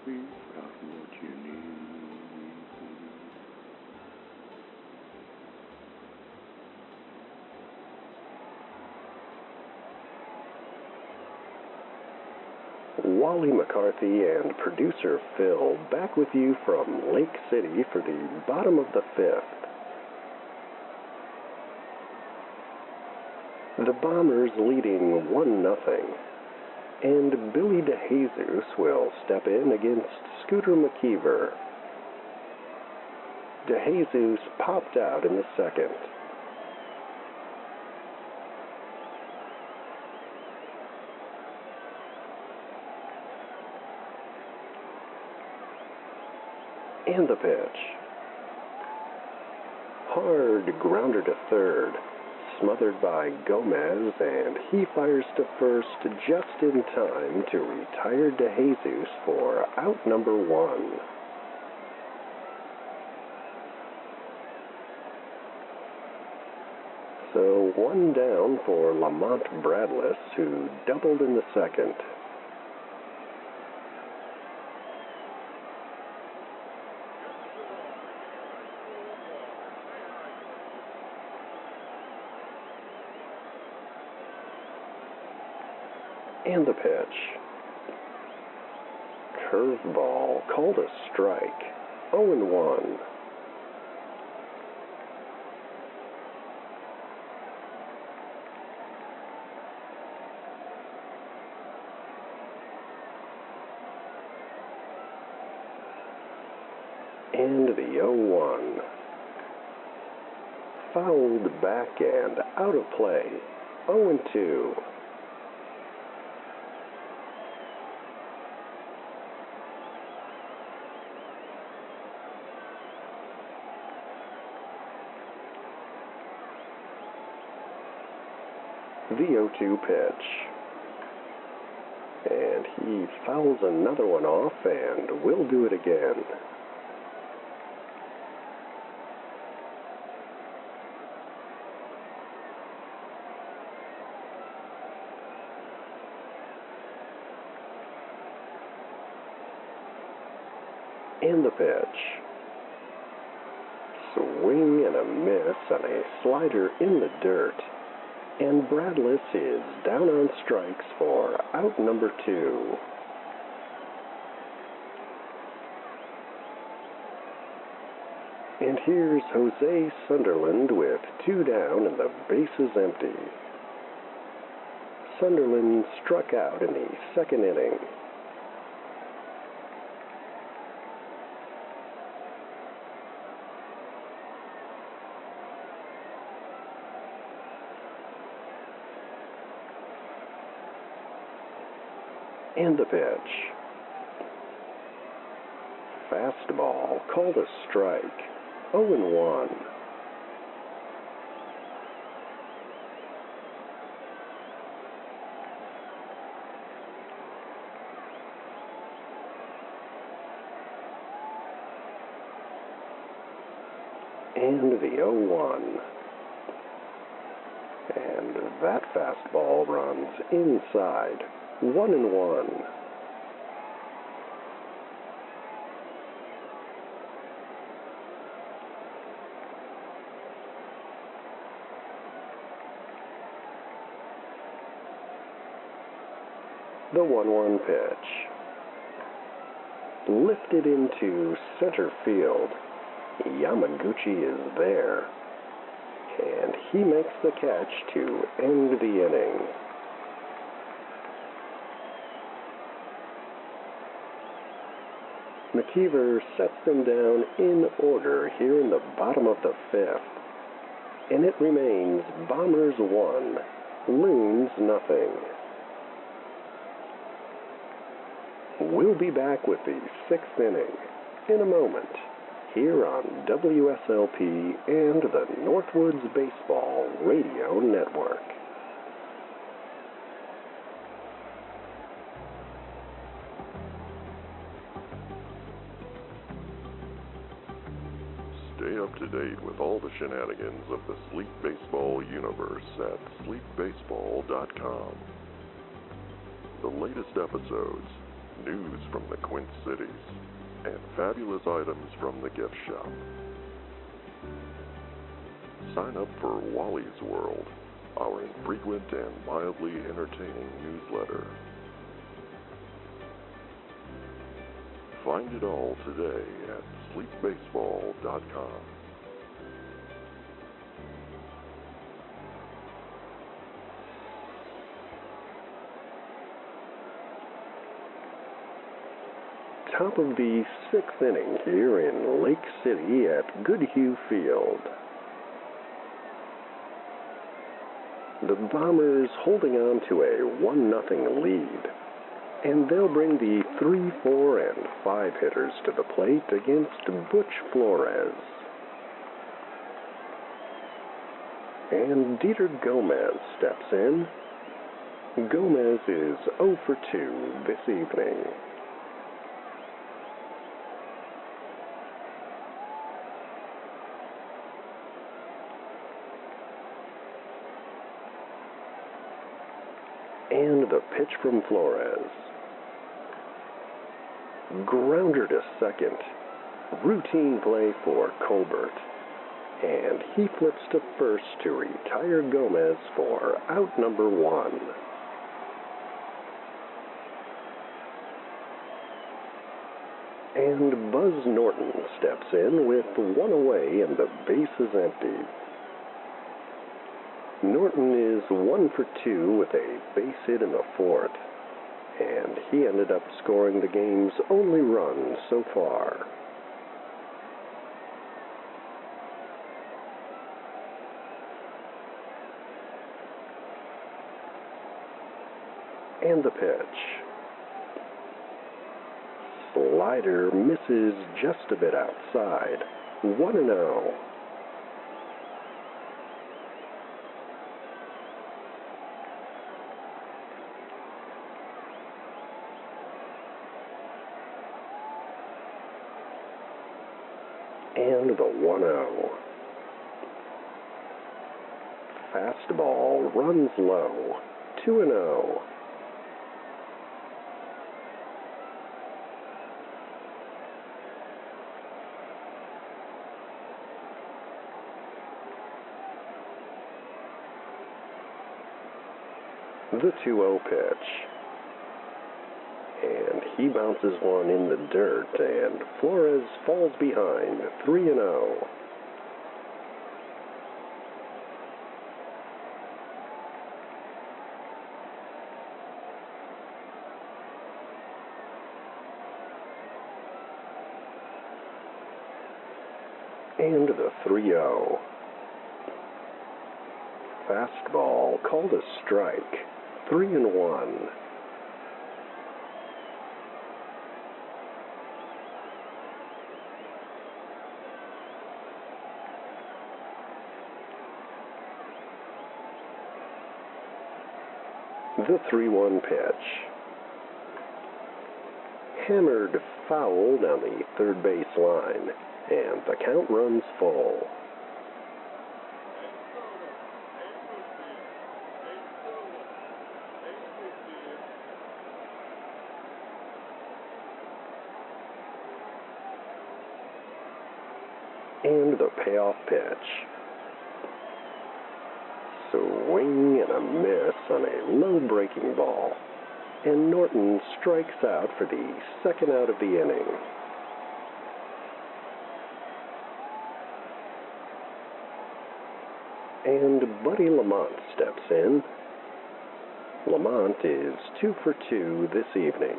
we've got what you need. Wally, McCarthy, and producer Phil back with you from Lake City for the bottom of the 5th. The Bombers leading 1-0, and Billy DeJesus will step in against Scooter McKeever. DeJesus popped out in the second. And the pitch. Hard grounder to third, smothered by Gomez, and he fires to first just in time to retire DeJesus for out number 1. So 1 down for Lamont Bradless, who doubled in the second. And the pitch. Curveball called a strike. 0-1. And the 0-1. Fouled back and out of play. 0-2. The 0-2 pitch. And he fouls another one off and will do it again. And the pitch. Swing and a miss on a slider in the dirt. And Bradless is down on strikes for out number 2. And here's Jose Sunderland with 2 down and the bases empty. Sunderland struck out in the 2nd inning. And the pitch. Fastball called a strike. 0-1. And the 0-1. And that fastball runs inside. 1-1. The 1-1 pitch. Lifted into center field. Yamaguchi is there. And he makes the catch to end the inning. McKeever sets them down in order here in the bottom of the 5th. And it remains Bombers 1, Loons nothing. We'll be back with the 6th inning in a moment here on WSLP and the Northwoods Baseball Radio Network. Stay up to date with all the shenanigans of the Sleep Baseball universe at sleepbaseball.com. The latest episodes, news from the Quint Cities, and fabulous items from the gift shop. Sign up for Wally's World, our infrequent and mildly entertaining newsletter. Find it all today at sleepbaseball.com. Top of the 6th inning here in Lake City at Goodhue Field. The Bombers holding on to a 1-0 lead, and they'll bring the 3, 4, and 5 hitters to the plate against Butch Flores. And Dieter Gomez steps in. Gomez is 0 for 2 this evening. And the pitch from Flores. Grounder to second. Routine play for Colbert. And he flips to first to retire Gomez for out number 1. And Buzz Norton steps in with 1 away and the base is empty. Norton is 1 for 2 with a base hit in the 4th, and he ended up scoring the game's only run so far. And the pitch. Slider misses just a bit outside. 1-0. And the 1-0. Fastball runs low. 2-0. The 2-0 pitch. And he bounces one in the dirt, and Flores falls behind, 3-0. And the 3-0. Fastball called a strike, 3-1. The 3-1 pitch. Hammered foul down the third base line, and the count runs full. And the payoff pitch. Swing and a miss on a low breaking ball, and Norton strikes out for the second out of the inning. And Buddy Lamont steps in. Lamont is 2 for 2 this evening.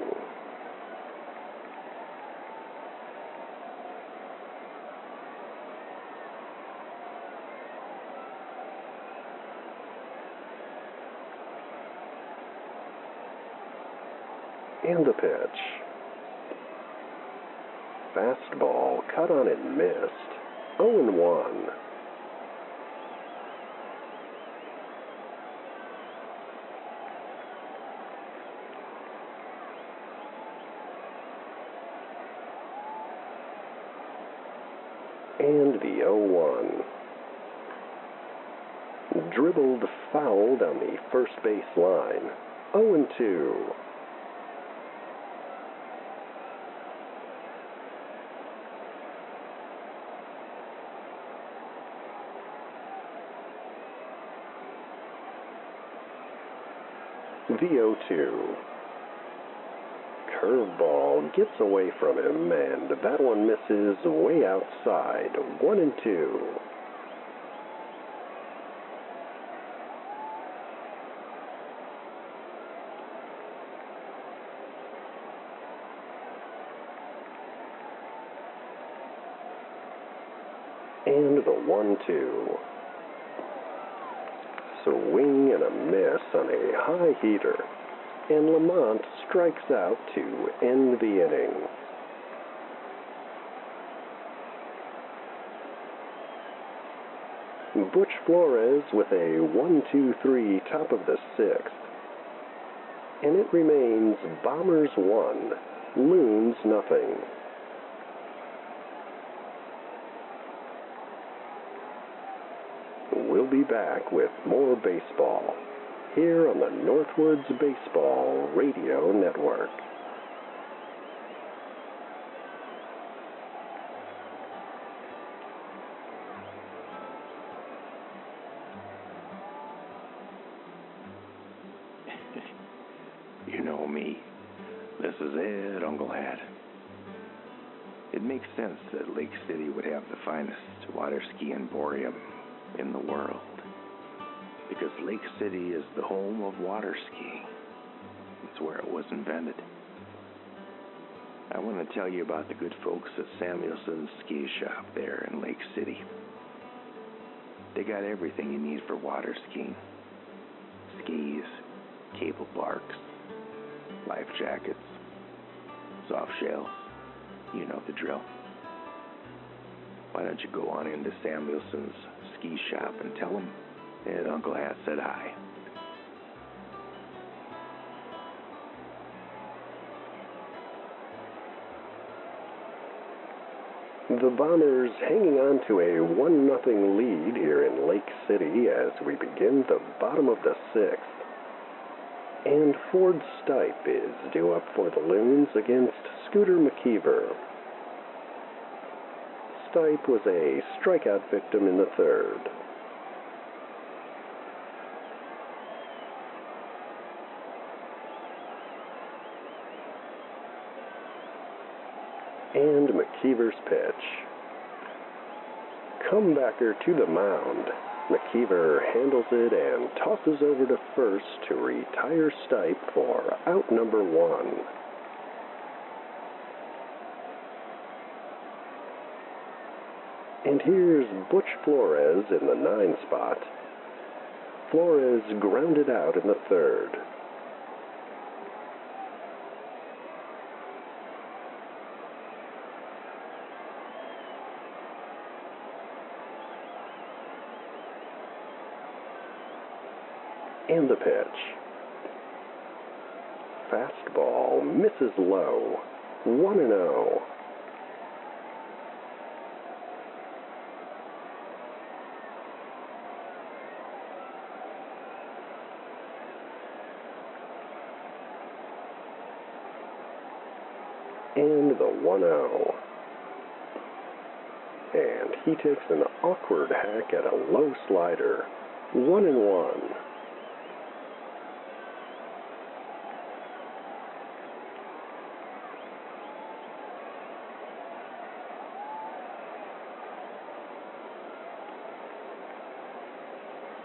And the pitch. Fastball cut on and missed. 0-1. And the 0-1. Dribbled foul down the first base line. 0-2. The 0-2. Curveball gets away from him, and that one misses way outside. 1-2. And the 1-2. Swing and a miss on a high heater, and Lamont strikes out to end the inning. Butch Flores with a 1-2-3 top of the sixth, and it remains Bombers 1, Loons nothing. We'll be back with more baseball here on the Northwoods Baseball Radio Network. You know me. This is it, Uncle Hat. It makes sense that Lake City would have the finest water ski emporium in the world, because Lake City is the home of water skiing. It's where it was invented. I want to tell you about the good folks at Samuelson's Ski Shop there in Lake City. They got everything you need for water skiing. Skis, cable barks, life jackets, soft shells. You know the drill. Why don't you go on into Samuelson's Ski Shop and tell them that Uncle Hat said hi. The Bombers hanging on to a 1-0 lead here in Lake City as we begin the bottom of the sixth. And Ford Stipe is due up for the Loons against Scooter McKeever. Stipe was a strikeout victim in the third. And McKeever's pitch. Comebacker to the mound. McKeever handles it and tosses over to first to retire Stipe for out number 1. And here's Butch Flores in the 9 spot. Flores grounded out in the 3rd. And the pitch. Fastball misses low. 1-0. And the 1-0. And he takes an awkward hack at a low slider. 1-1.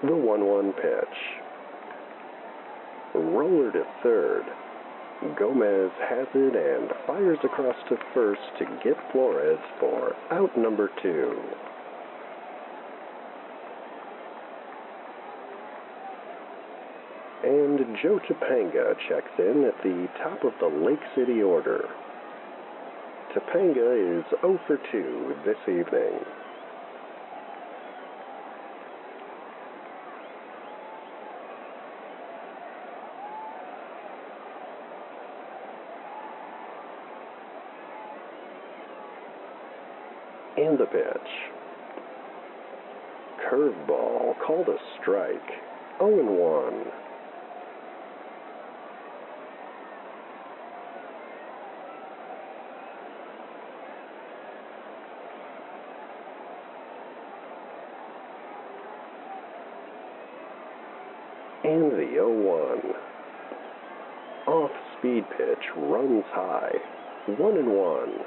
The 1-1 pitch. Roller to third. Gomez has it and fires across to first to get Flores for out number 2. And Joe Topanga checks in at the top of the Lake City order. Topanga is 0 for 2 this evening. And the pitch. Curveball called a strike. 0-1. And the 0-1. Off-speed pitch runs high. 1-1.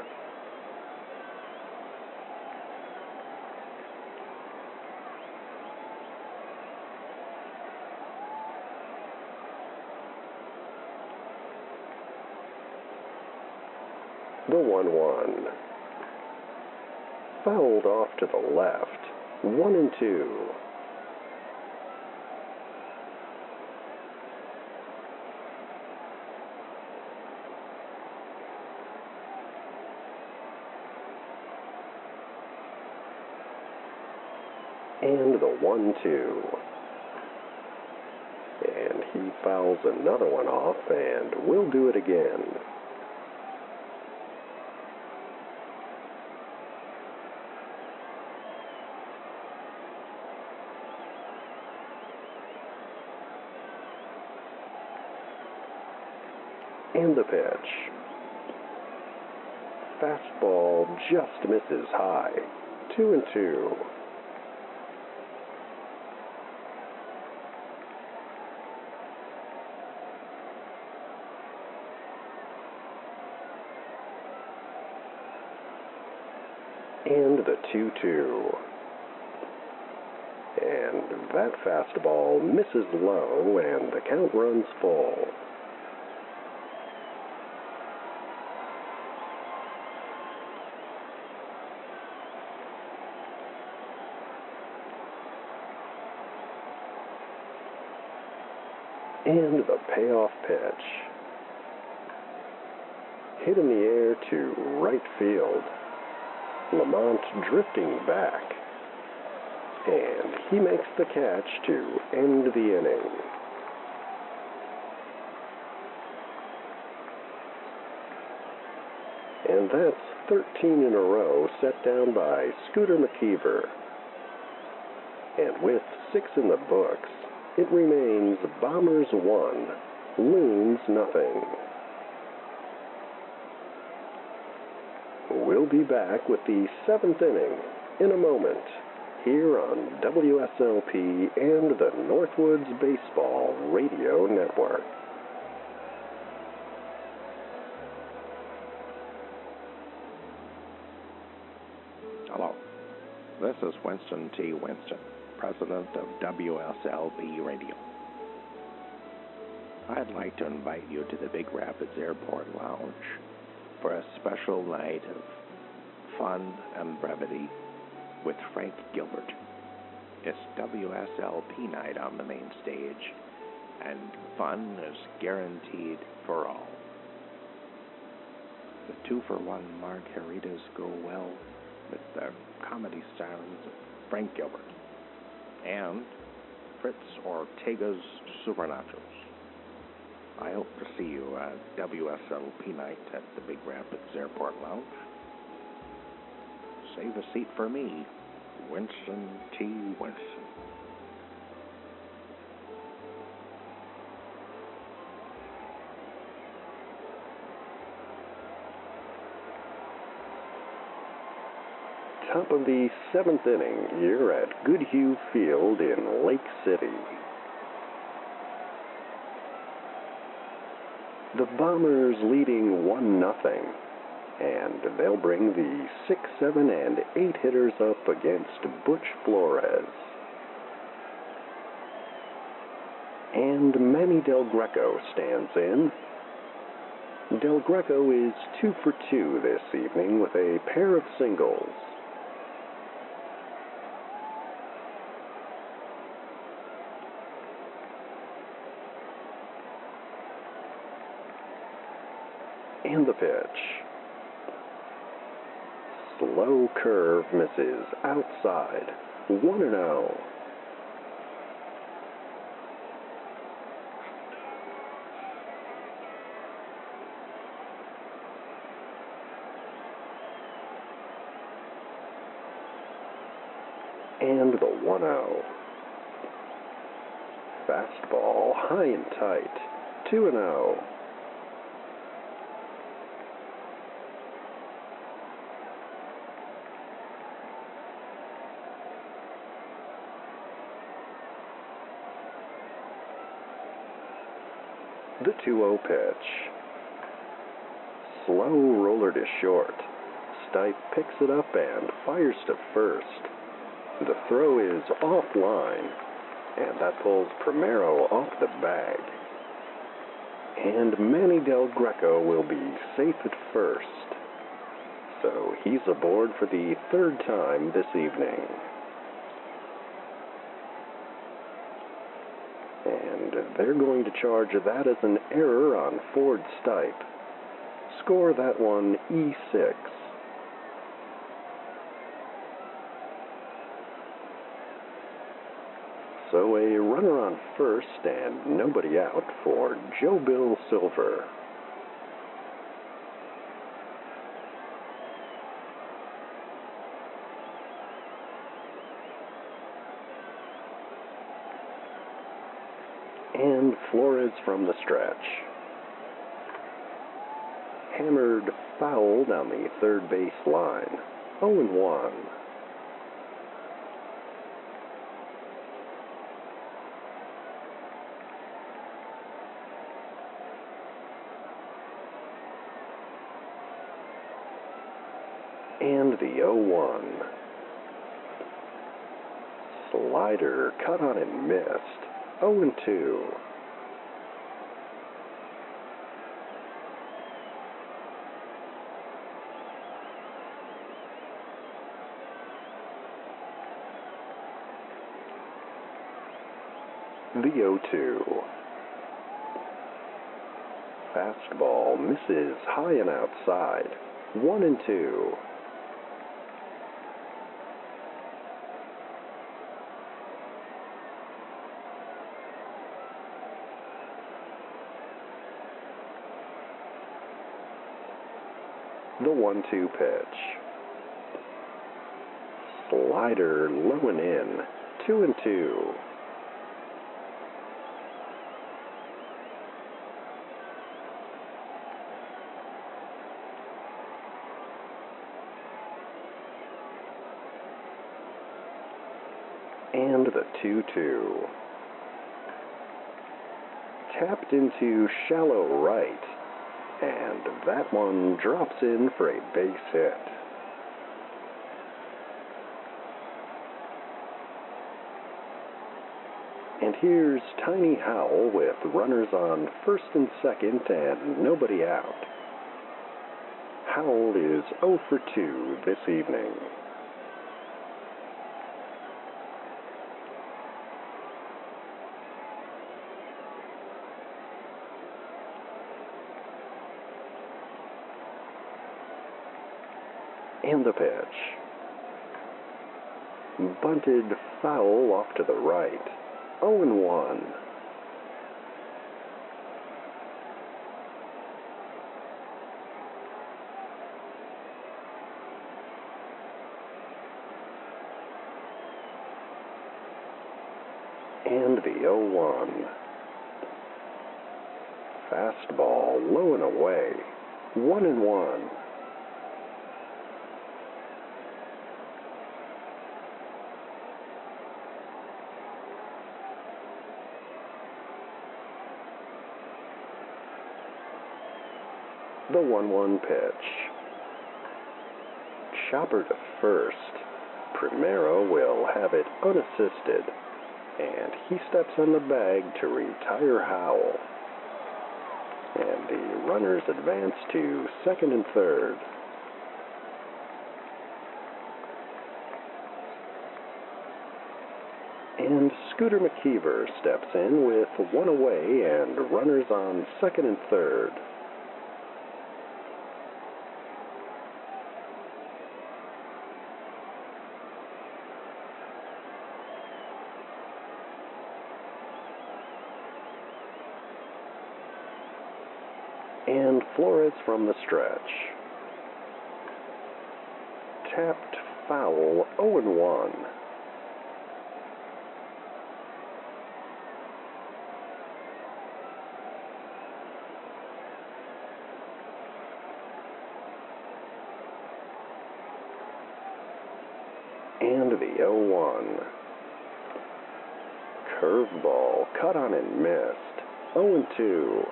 The 1-1. Fouled off to the left. 1-2. And the 1-2. And he fouls another one off and will do it again. And the pitch. Fastball just misses high. 2-2. And the 2-2. And that fastball misses low and the count runs full. And the payoff pitch. Hit in the air to right field. Lamont drifting back. And he makes the catch to end the inning. And that's 13 in a row set down by Scooter McKeever. And with 6 in the books, it remains Bombers 1, Loons nothing. We'll be back with the 7th inning in a moment here on WSLP and the Northwoods Baseball Radio Network. This is Winston T. Winston, president of WSLB Radio. I'd like to invite you to the Big Rapids Airport Lounge for a special night of fun and brevity with Frank Gilbert. It's WSLP night on the main stage, and fun is guaranteed for all. The 2-for-1 margaritas go well with the comedy stylings of Frank Gilbert and Fritz Ortega's Super Nachos. I hope to see you at WSLP night at the Big Rapids Airport Lounge. Save a seat for me, Winston T. Winston. Top of the 7th inning here at Goodhue Field in Lake City. The Bombers leading 1-0, and they'll bring the 6, 7, and 8 hitters up against Butch Flores. And Manny Del Greco stands in. Del Greco is 2 for 2 this evening with a pair of singles. And the pitch. Slow curve misses outside. 1-0. And the 1-0. Fastball high and tight. 2-0. The 2-0 pitch. Slow roller to short. Stipe picks it up and fires to first. The throw is offline, and that pulls Primero off the bag. And Manny Del Greco will be safe at first. So he's aboard for the 3rd time this evening. And they're going to charge that as an error on Ford Stipe. Score that one E6. So a runner on first and nobody out for Joe Bill Silver. And Flores from the stretch. Hammered foul down the third base line. 0-1. And the 0-1. Slider cut on and missed. 0-2. The 0-2. Fastball misses high and outside. 1-2. The 1-2 pitch. Slider low and in. 2-2. And the 2-2. Tapped into shallow right. And that one drops in for a base hit. And here's Tiny Howell with runners on first and second and nobody out. Howell is 0 for 2 this evening. And the pitch. Bunted foul off to the right. 0-1. And the 0-1. Fastball low and away. 1-1. The 1-1 pitch. Chopper to first. Primero will have it unassisted, and he steps on the bag to retire Howell. And the runners advance to second and third. And Scooter McKeever steps in with one away and runners on second and third. And Flores from the stretch. Tapped foul, 0-1. And the 0-1. Curveball cut on and missed, 0-2.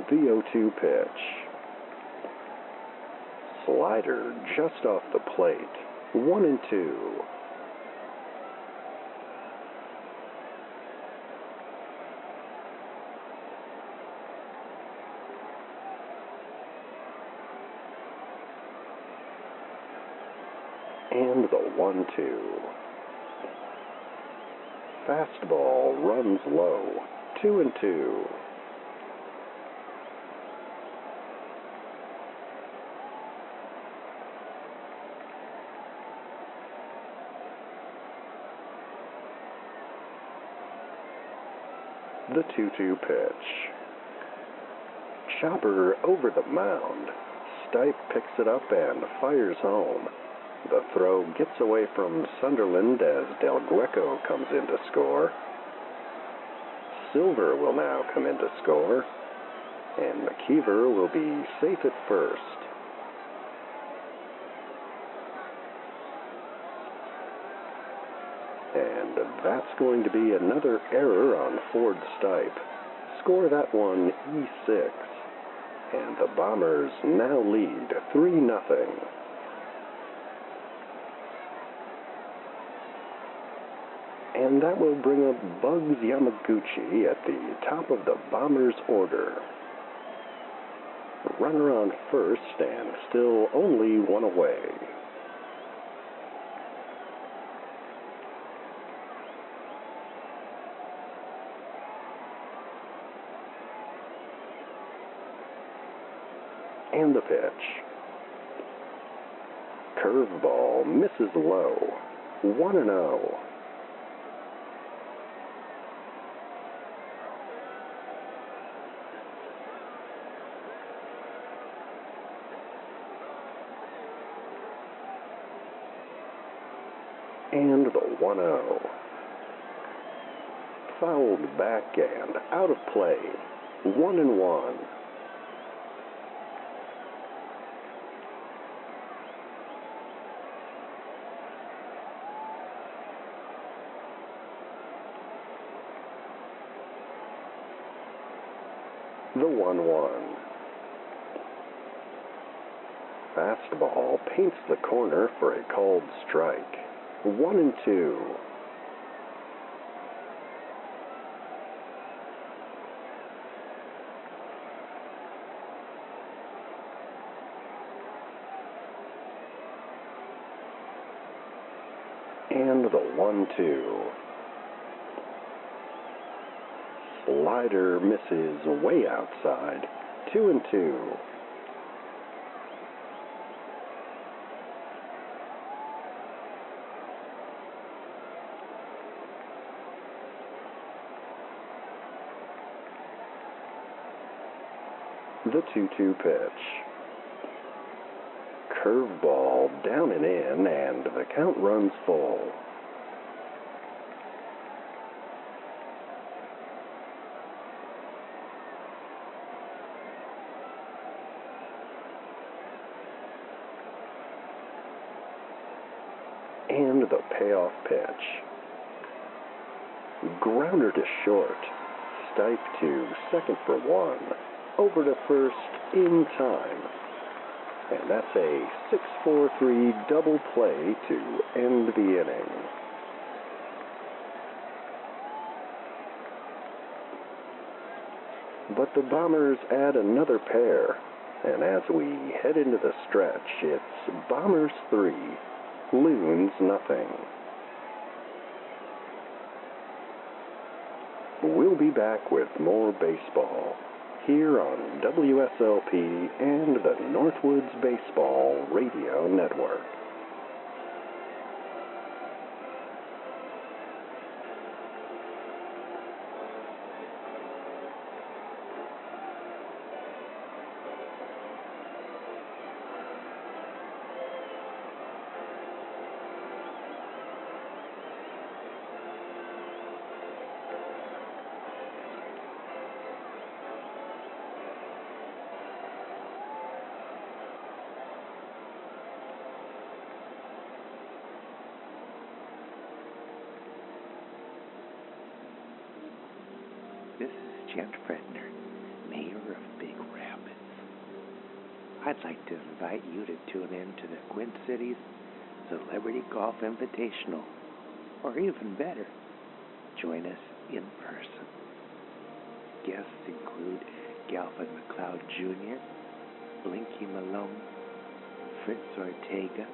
The 0-2 pitch. Slider just off the plate. 1-2. And the 1-2. Fastball runs low. 2-2. The 2-2 pitch. Chopper over the mound. Stipe picks it up and fires home. The throw gets away from Sunderland as Del Greco comes in to score. Silver will now come in to score. And McKeever will be safe at first. And that's going to be another error on Ford Stipe. Score that one E6. And the Bombers now lead 3-0. And that will bring up Bugs Yamaguchi at the top of the Bombers' order. Runner on first and still only one away. And the pitch. Curveball misses low. 1-0. And the 1-0. Fouled back and out of play. 1-1. The 1-1. Fastball paints the corner for a called strike. 1-2. And the 1-2. Slider misses way outside. 2-2. The 2-2 pitch. Curveball down and in, and the count runs full. And the payoff pitch. Grounder to short. Stipe to second for 1. Over to first in time. And that's a 6-4-3 double play to end the inning. But the Bombers add another pair. And as we head into the stretch, it's Bombers 3, Loons nothing. We'll be back with more baseball here on WSLP and the Northwoods Baseball Radio Network. This is Jen Fredner, Mayor of Big Rapids. I'd like to invite you to tune in to the Quint Cities Celebrity Golf Invitational, or even better, join us in person. Guests include Galvin McLeod Jr., Blinky Malone, Fritz Ortega,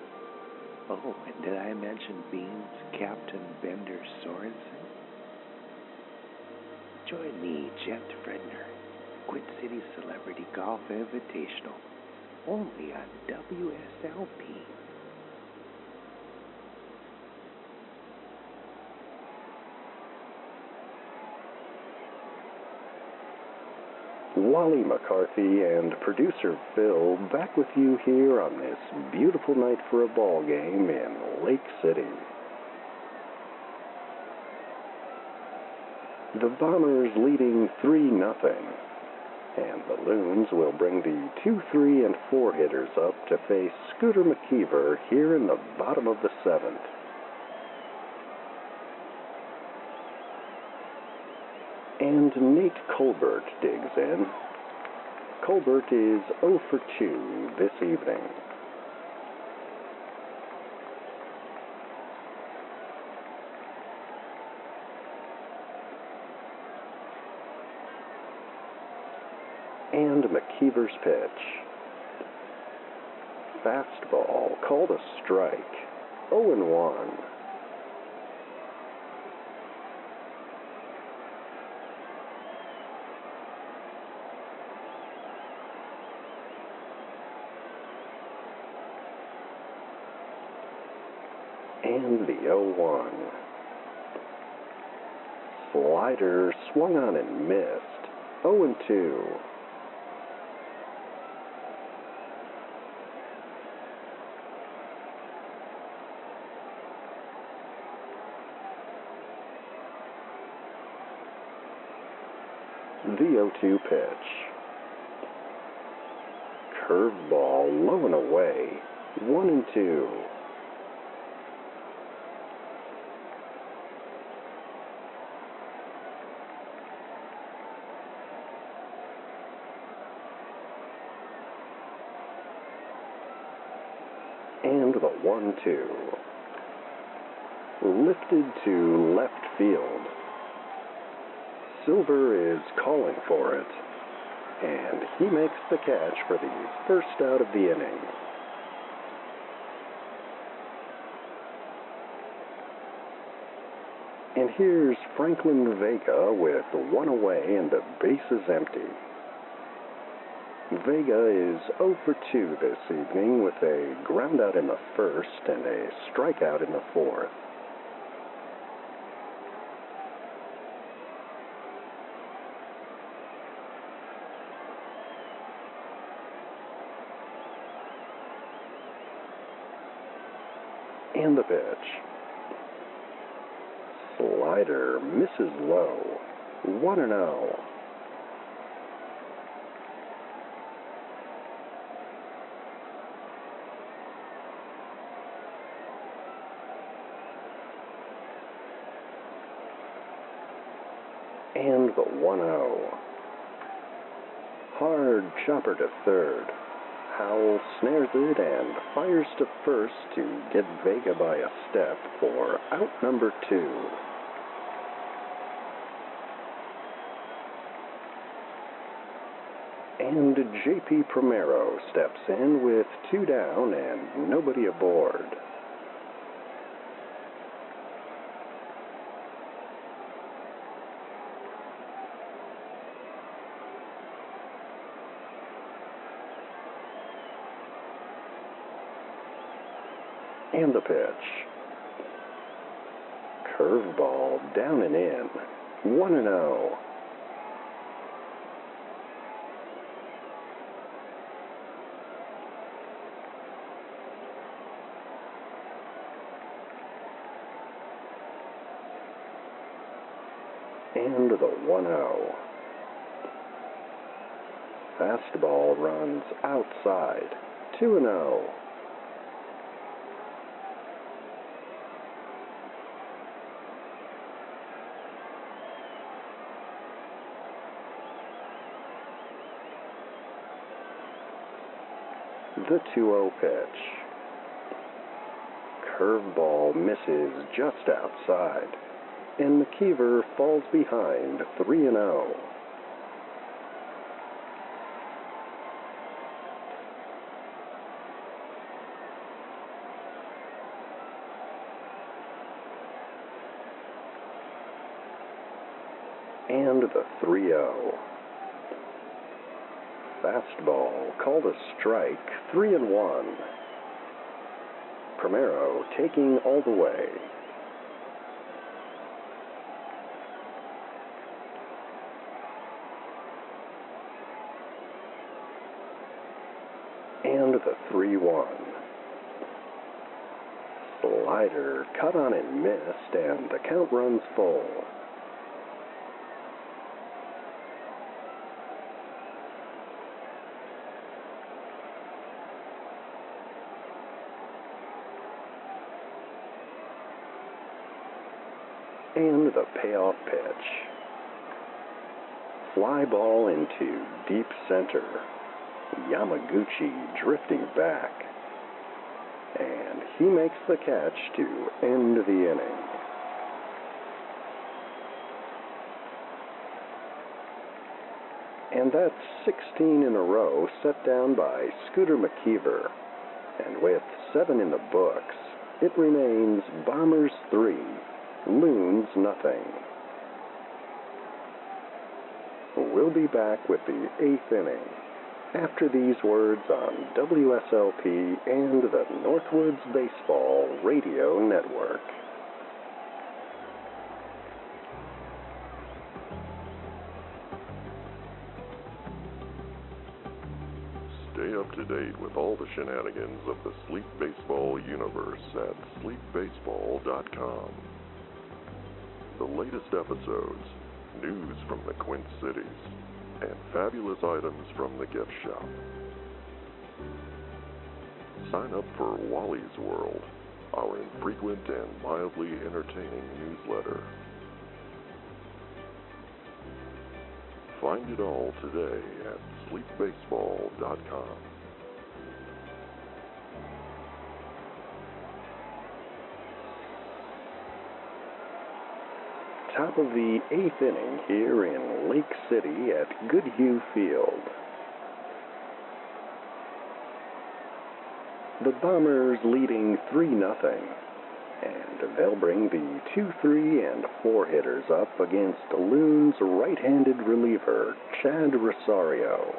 and did I mention Beans Captain Bender Sorensen? Join me, Jen Fredner, Quint City Celebrity Golf Invitational, only on WSLP. Wally McCarthy and producer Phil back with you here on this beautiful night for a ball game in Lake City. The Bombers leading 3-0, and the Loons will bring the 2, 3, and 4 hitters up to face Scooter McKeever here in the bottom of the 7th. And Nate Colbert digs in. Colbert is 0 for 2 this evening. And McKeever's pitch. Fastball called a strike. 0-1. And the 0-1. Slider swung on and missed. 0-2. The 0-2 pitch. Curveball low and away. 1-2. the 1-2. Lifted to left field. Silver is calling for it, and he makes the catch for the first out of the inning. And here's Franklin Vega with one away and the bases empty. Vega is 0 for 2 this evening with a groundout in the first and a strikeout in the fourth. And the pitch. Slider misses low. 1-0. And the 1-0. Hard chopper to third. Howell snares it and fires to first to get Vega by a step for out number 2. And J.P. Primero steps in with 2 down and nobody aboard. And the pitch. Curveball down and in. 1-0. And the 1-0. Fastball runs outside. 2-0. The 2-0 pitch. Curveball misses just outside, and McKeever falls behind 3-0. And the 3-0. Fastball called a strike, 3-1. Primero taking all the way. And the 3-1. Slider cut on and missed, and the count runs full. And the payoff pitch. Fly ball into deep center. Yamaguchi drifting back. And he makes the catch to end the inning. And that's 16 in a row set down by Scooter McKeever. And with 7 in the books, it remains Bombers 3. Loons nothing. We'll be back with the 8th inning after these words on WSLP and the Northwoods Baseball Radio Network. Stay up to date with all the shenanigans of the Sleep Baseball universe at sleepbaseball.com. The latest episodes, news from the Quint Cities, and fabulous items from the gift shop. Sign up for Wally's World, our infrequent and mildly entertaining newsletter. Find it all today at sleepbaseball.com. top of the 8th inning here in Lake City at Goodhue Field. The Bombers leading 3-0, and they'll bring the 2, 3, and 4 hitters up against the Loons' right-handed reliever, Chad Rosario.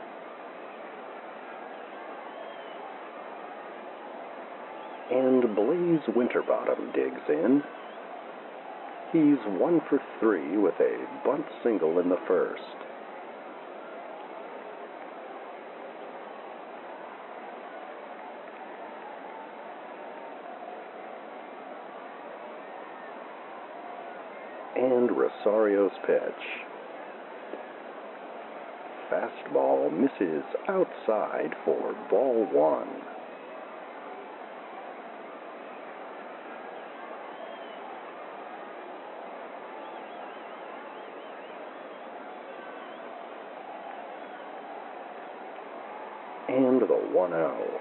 And Blaze Winterbottom digs in. He's 1 for 3 with a bunt single in the first. And Rosario's pitch. Fastball misses outside for ball 1. And the 1-0.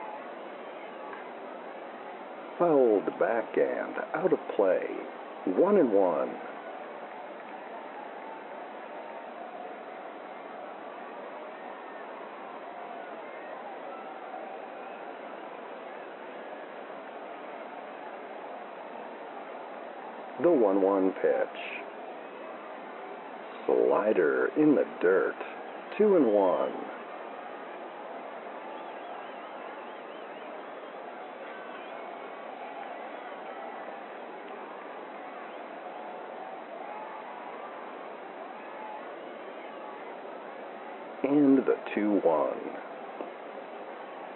Fouled back and out of play. 1-1. The 1-1 pitch. Slider in the dirt. 2-1. And the 2-1.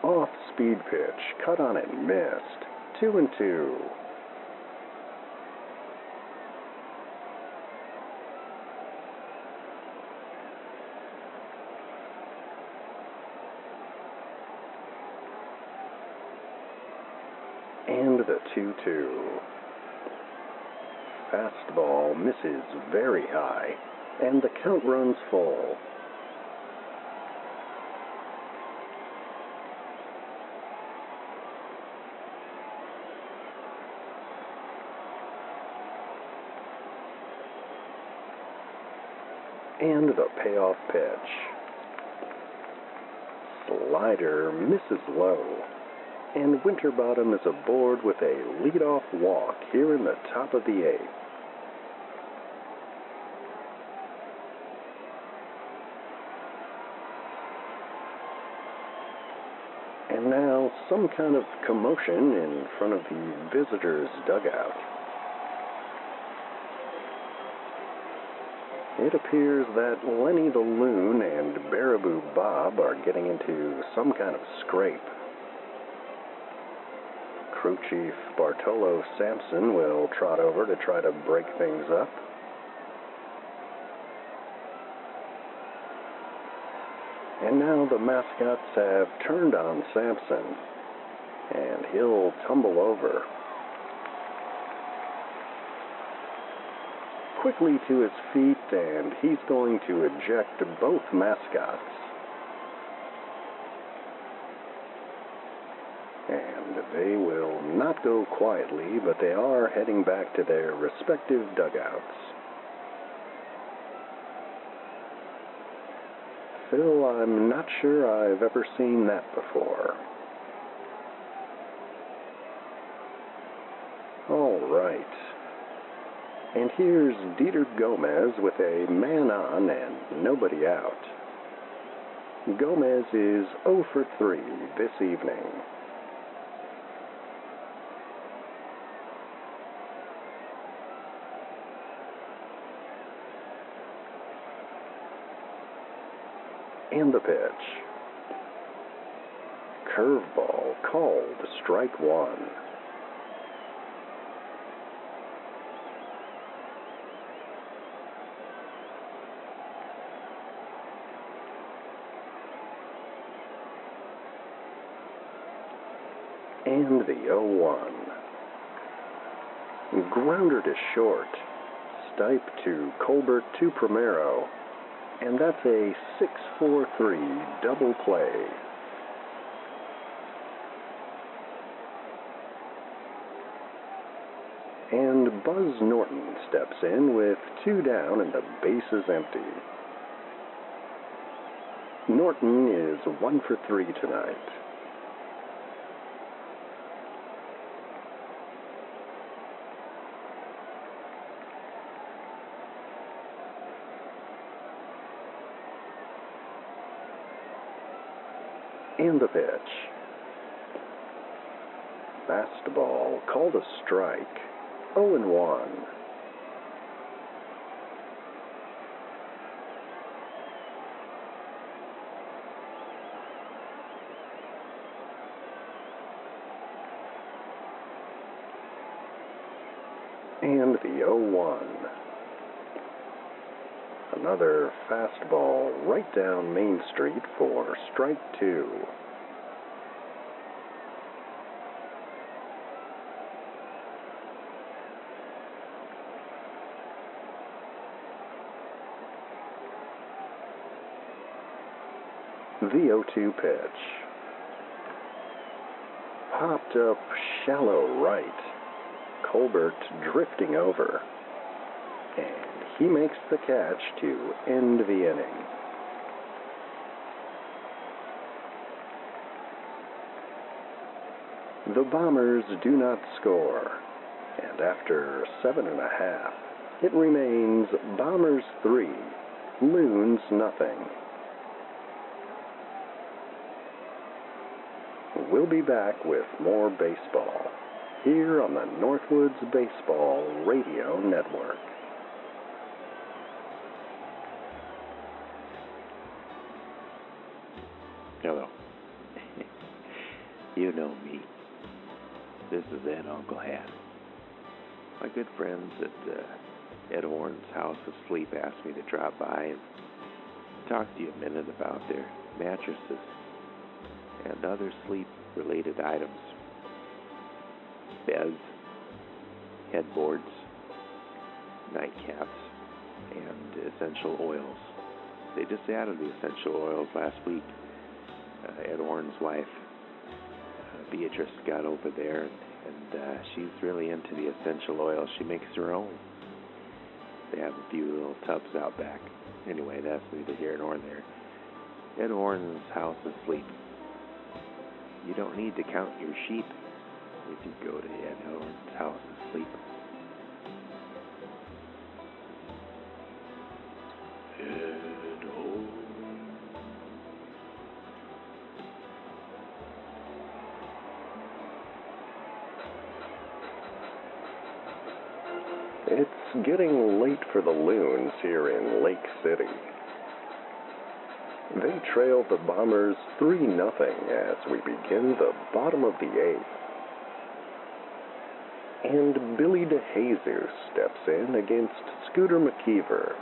Off-speed pitch, cut on and missed. 2-2. And the 2-2. Fastball misses very high, and the count runs full. And the payoff pitch. Slider misses low, and Winterbottom is aboard with a leadoff walk here in the top of the 8th. And now some kind of commotion in front of the visitors' dugout. It appears that Lenny the Loon and Baraboo Bob are getting into some kind of scrape. Crew Chief Bartolo Sampson will trot over to try to break things up. And now the mascots have turned on Sampson, and he'll tumble over. Quickly to his feet, and he's going to eject both mascots. And they will not go quietly, but they are heading back to their respective dugouts. Phil, I'm not sure I've ever seen that before. All right. And here's Dieter Gomez with a man on and nobody out. Gomez is 0 for 3 this evening. And the pitch. Curveball called strike 1. And the 0-1. Grounder to short. Stipe to Colbert to Primero. And that's a 6-4-3 double play. and Buzz Norton steps in with 2 down and the bases empty. Norton is 1 for 3 tonight. And the pitch. Fastball called a strike. 0-1. And the 0-1. Another fastball right down Main Street for strike 2. The 0-2 pitch. Popped up shallow right. Colbert drifting over. And he makes the catch to end the inning. The Bombers do not score, and after 7.5, it remains Bombers 3, Loons nothing. We'll be back with more baseball here on the Northwoods Baseball Radio Network. Hello. You know me. This is Ed Uncle Hat. My good friends at Ed Horn's House of Sleep asked me to drop by and talk to you a minute about their mattresses and other sleep-related items. Beds, headboards, nightcaps, and essential oils. They just added the essential oils last week. Ed Warren's wife, Beatrice, got over there, and she's really into the essential oils. She makes her own. They have a few little tubs out back. Anyway, that's neither here nor there. Ed Warren's House of Sleep. You don't need to count your sheep if you go to Ed Horn's House of Sleep. Ed Horn. It's getting late for the Loons here in Lake City. They trail the Bombers 3-0 as we begin the bottom of the 8th. And Billy DeJesus steps in against Scooter McKeever.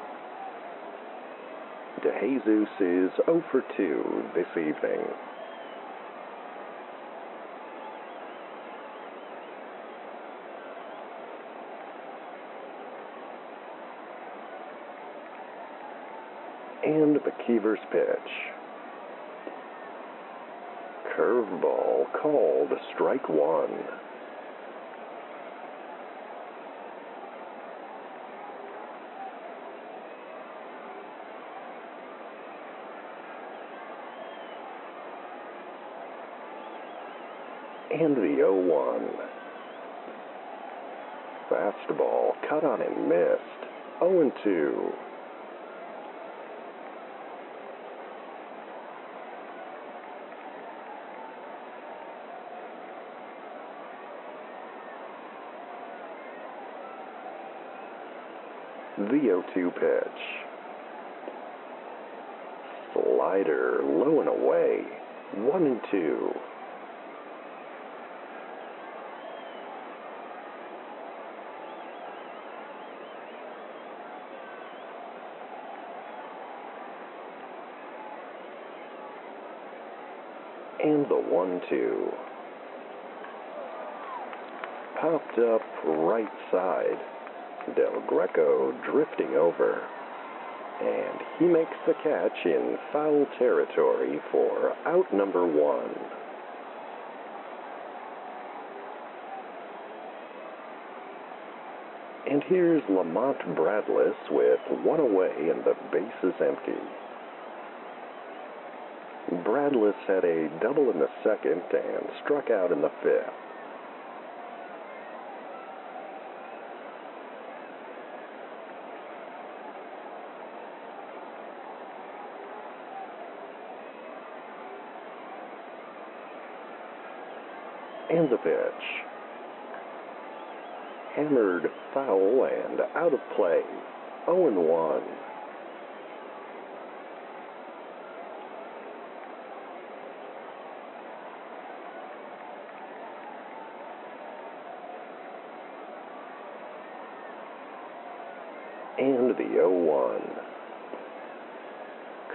DeJesus is 0 for 2 this evening. And McKeever's pitch. Curveball called strike 1. And the 0-1. Fastball cut on and missed. 0-2. The 0-2 pitch. Slider low and away. 1-2. And the 1-2. Popped up right side. Del Greco drifting over. And he makes the catch in foul territory for out number 1. And here's Lamont Bradless with one away and the base is empty. Bradless had a double in the second and struck out in the fifth. And the pitch. Hammered foul and out of play. 0-1. And the 0-1.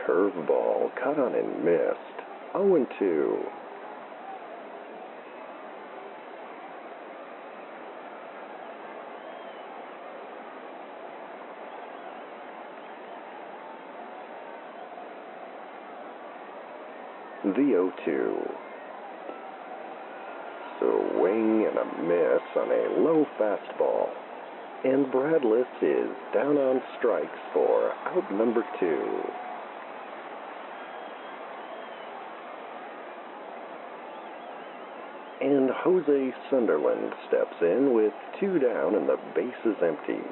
Curveball cut on and missed. 0-2. The 0-2. Swing and a miss on a low fastball. And Bradless is down on strikes for out number 2. And Jose Sunderland steps in with 2 down and the base is empty.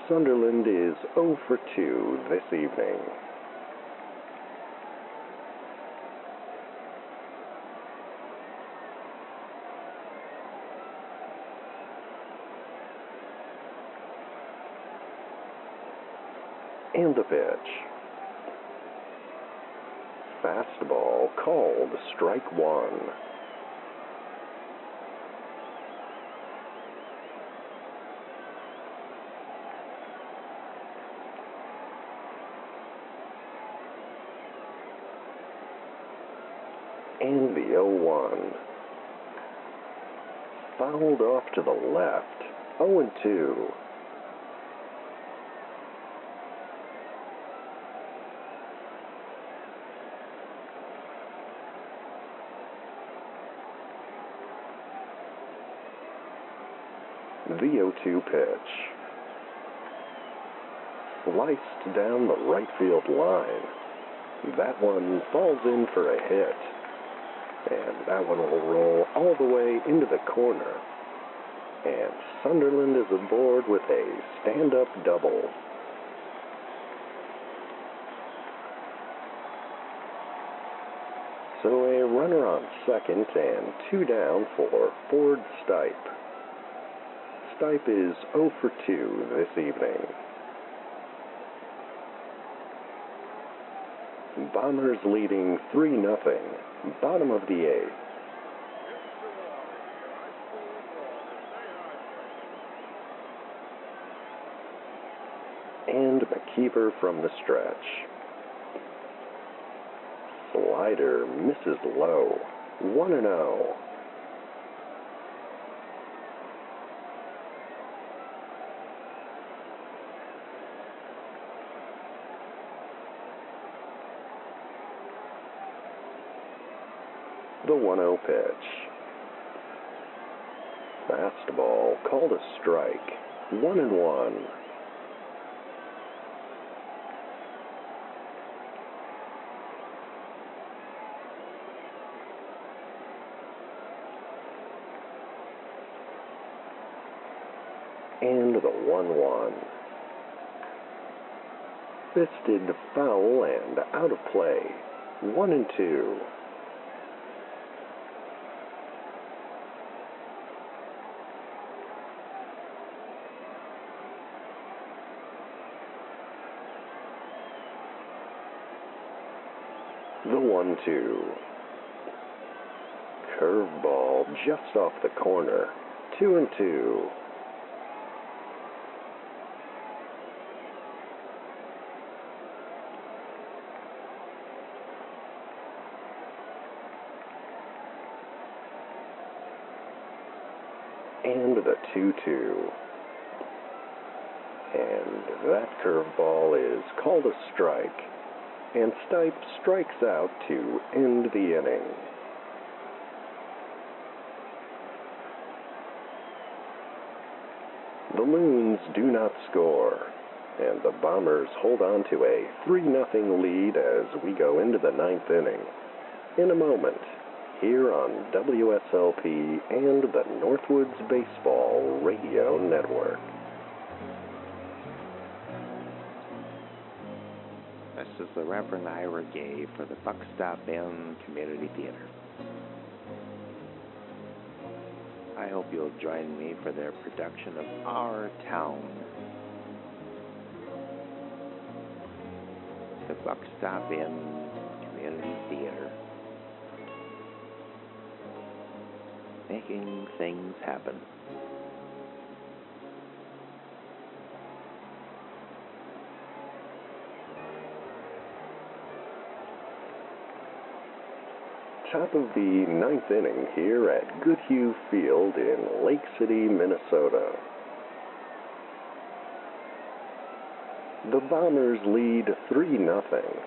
Sunderland is 0 for 2 this evening. And the pitch. Fastball called strike 1. And the 0-1. Fouled off to the left. 0-2. The 0-2 pitch. Sliced down the right field line. That one falls in for a hit. And that one will roll all the way into the corner. And Sunderland is aboard with a stand-up double. So a runner on second and 2 down for Ford Stipe. Stipe is 0 for 2 this evening. Bombers leading 3-0, bottom of the 8th. And McKeever from the stretch. Slider misses low, 1-0. The 1-0 pitch. Fastball called a strike. 1-1. And the 1-1. Fisted foul and out of play. 1-2. The 1-2. Curveball just off the corner. 2-2. And the 2-2. And that curveball is called a strike. And Stipe strikes out to end the inning. The Loons do not score, and the Bombers hold on to a 3-0 lead as we go into the 9th inning. In a moment, here on WSLP and the Northwoods Baseball Radio Network. This is the Reverend Ira Gay for the Buck Stop Inn Community Theater. I hope you'll join me for their production of Our Town. The Buck Stop Inn Community Theater. Making things happen. Top of the 9th inning here at Goodhue Field in Lake City, Minnesota. The Bombers lead 3-0,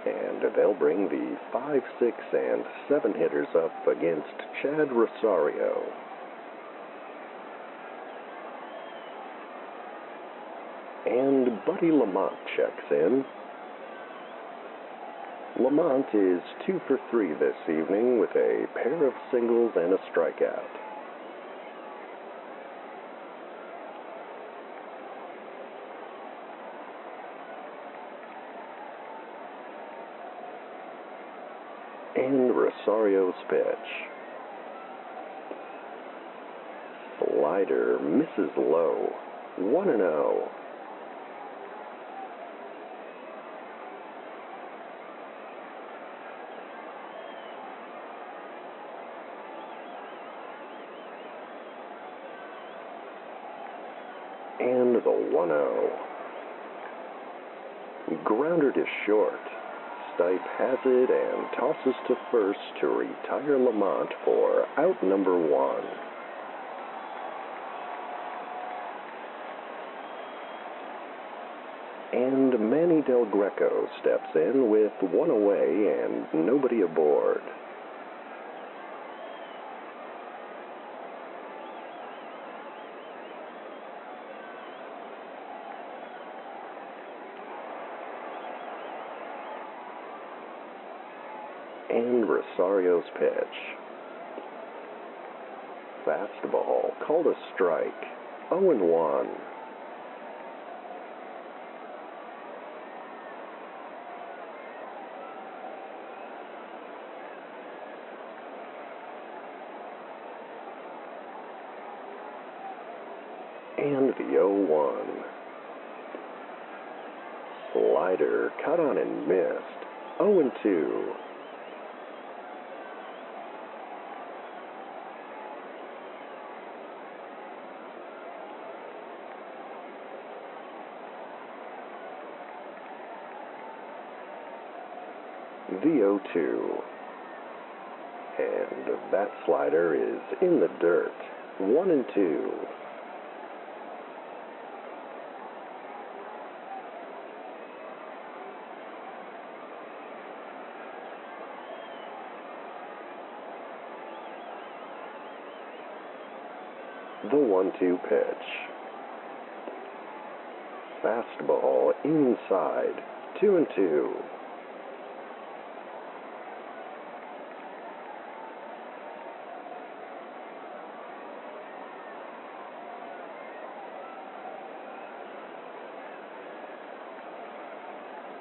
and they'll bring the 5, 6, and 7 hitters up against Chad Rosario. And Buddy Lamont checks in. Lamont is 2 for 3 this evening with a pair of singles and a strikeout. And Rosario's pitch. Slider misses low. 1-0. And the 1-0. Grounder to short. Stipe has it and tosses to first to retire Lamont for out number 1. And Manny Del Greco steps in with 1 away and nobody aboard. And Rosario's pitch. Fastball called a strike. 0-1. And the 0-1. Slider cut on and missed. 0-2. The 0-2. And that slider is in the dirt. 1-2. The 1-2 pitch. Fastball inside. 2-2.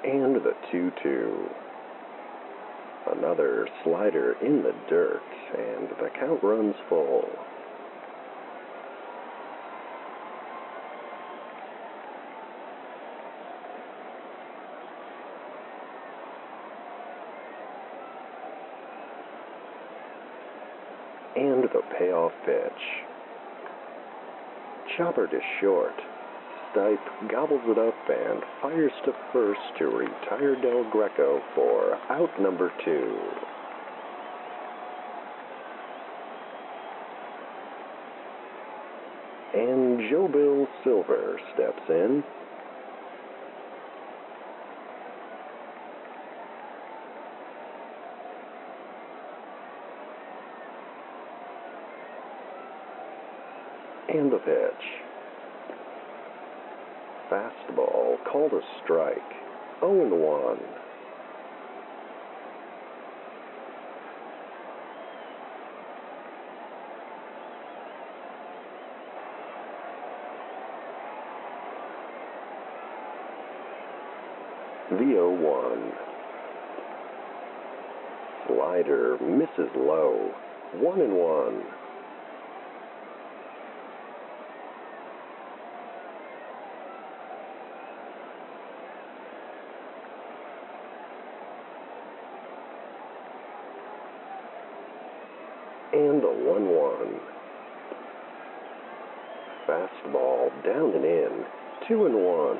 And the 2-2. Another slider in the dirt, and the count runs full. And the payoff pitch. Chopper to short. Stipe gobbles it up and fires to first to retire Del Greco for out number 2. And Joe Bill Silver steps in. And the pitch. fastball called a strike. 0-1. The 0-1. Slider misses low. 1-1. And a 1-1. Fastball down and in. 2-1.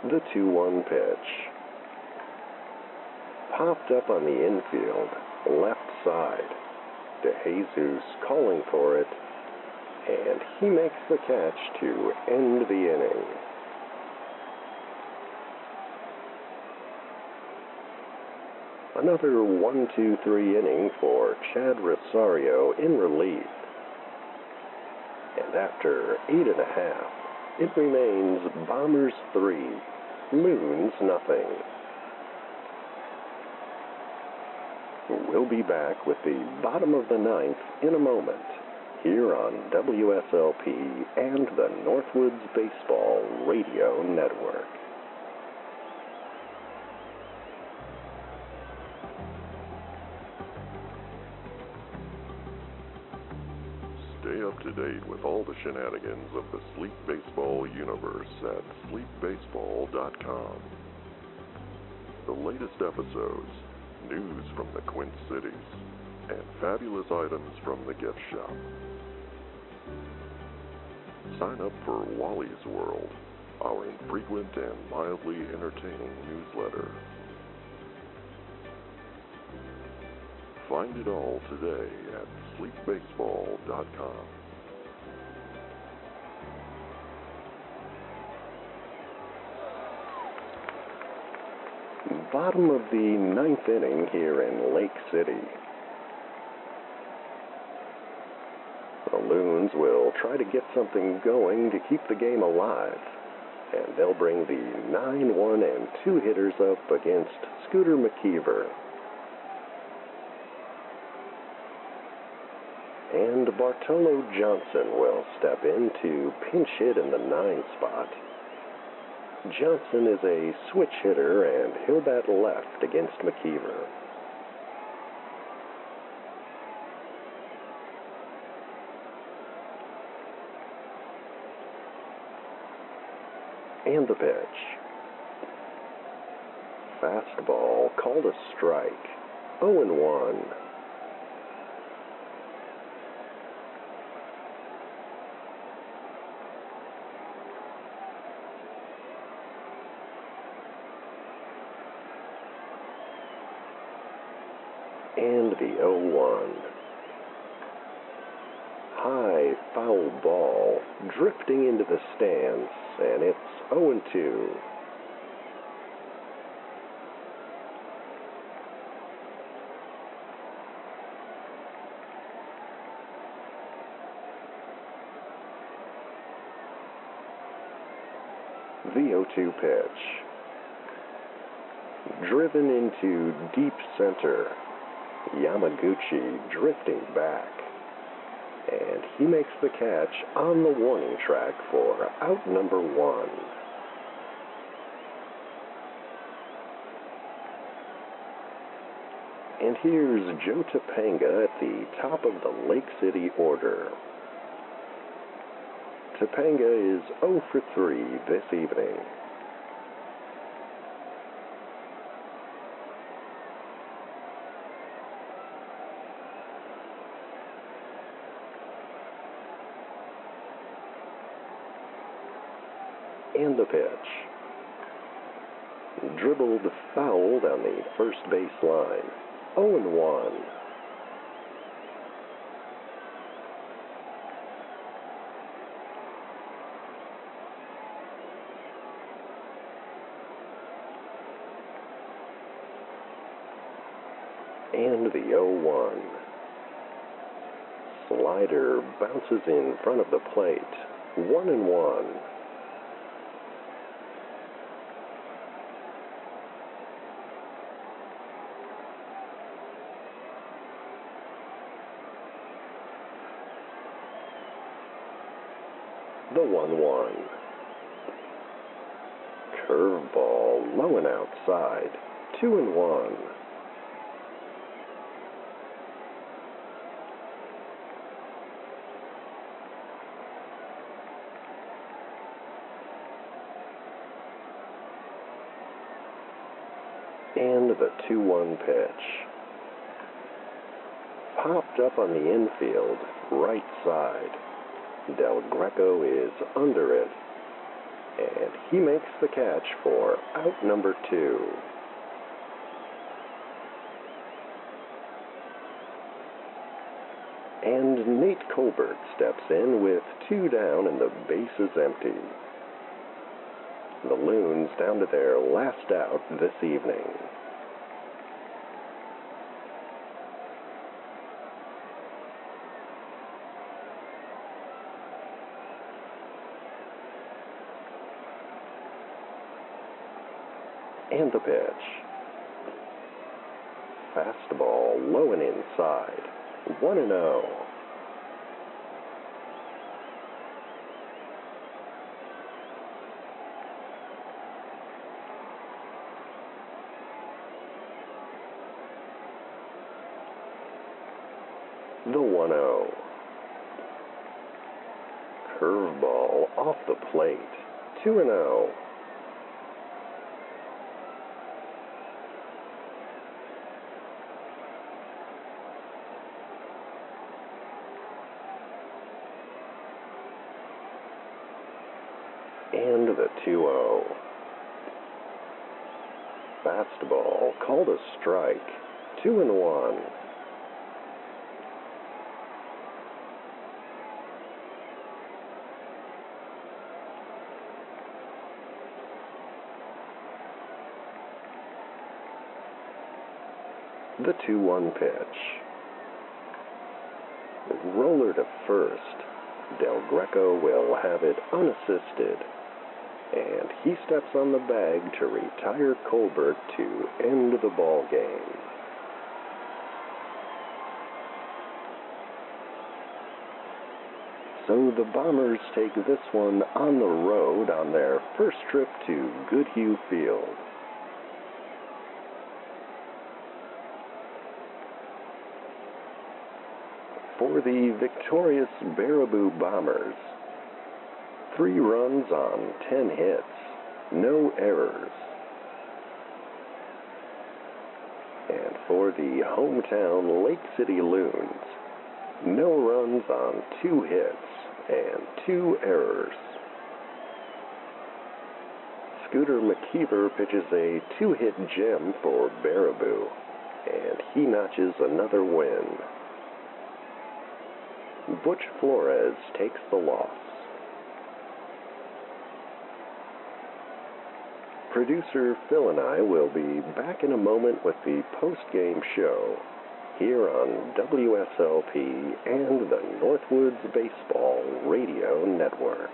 The 2-1 pitch. Popped up on the infield, left side. DeJesus calling for it, and he makes the catch to end the inning. Another 1-2-3 inning for Chad Rosario in relief. And after 8.5, it remains Bombers 3, Loons nothing. We'll be back with the bottom of the ninth in a moment, here on WSLP and the Northwoods Baseball Radio Network. Stay up to date with all the shenanigans of the Sleep Baseball universe at sleepbaseball.com. The latest episodes, news from the Quint Cities, and fabulous items from the gift shop. Sign up for Wally's World, our infrequent and mildly entertaining newsletter. Find it all today at sleepbaseball.com. Bottom of the ninth inning here in Lake City. The Loons will try to get something going to keep the game alive, and they'll bring the 9-1 and 2 hitters up against Scooter McKeever. And Bartolo Johnson will step in to pinch hit in the 9 spot. Johnson is a switch hitter, and he'll bat left against McKeever. And the pitch. Fastball called a strike. 0-1. And the 0-1. High foul ball drifting into the stands, and it's 0-2. The 0-2 pitch. Driven into deep center. Yamaguchi drifting back, and he makes the catch on the warning track for out number 1. And here's Joe Topanga at the top of the Lake City order. Topanga is 0 for 3 this evening. And the pitch. Dribbled fouled on the first base line. 0-1. And the 0-1. Slider bounces in front of the plate. 1-1. The 1-1. Curveball low and outside. 2-1. And the 2-1 pitch. Popped up on the infield, right side. Del Greco is under it, and he makes the catch for out number 2. And Nate Colbert steps in with 2 down and the bases empty. The Loons down to their last out this evening. And the pitch. Fastball low and inside. 1-0. The 1-0. Curveball off the plate. 2-0. And the 2-0. Fastball called a strike. 2-1. The 2-1 pitch. Roller to first. Del Greco will have it unassisted, and he steps on the bag to retire Colbert to end the ball game. So the Bombers take this one on the road on their first trip to Goodhue Field. For the victorious Baraboo Bombers, 3 runs on 10 hits, no errors. And for the hometown Lake City Loons, no runs on 2 hits and 2 errors. Scooter McKeever pitches a 2-hit gem for Baraboo, and he notches another win. Butch Flores takes the loss. Producer Phil and I will be back in a moment with the post-game show here on WSLP and the Northwoods Baseball Radio Network.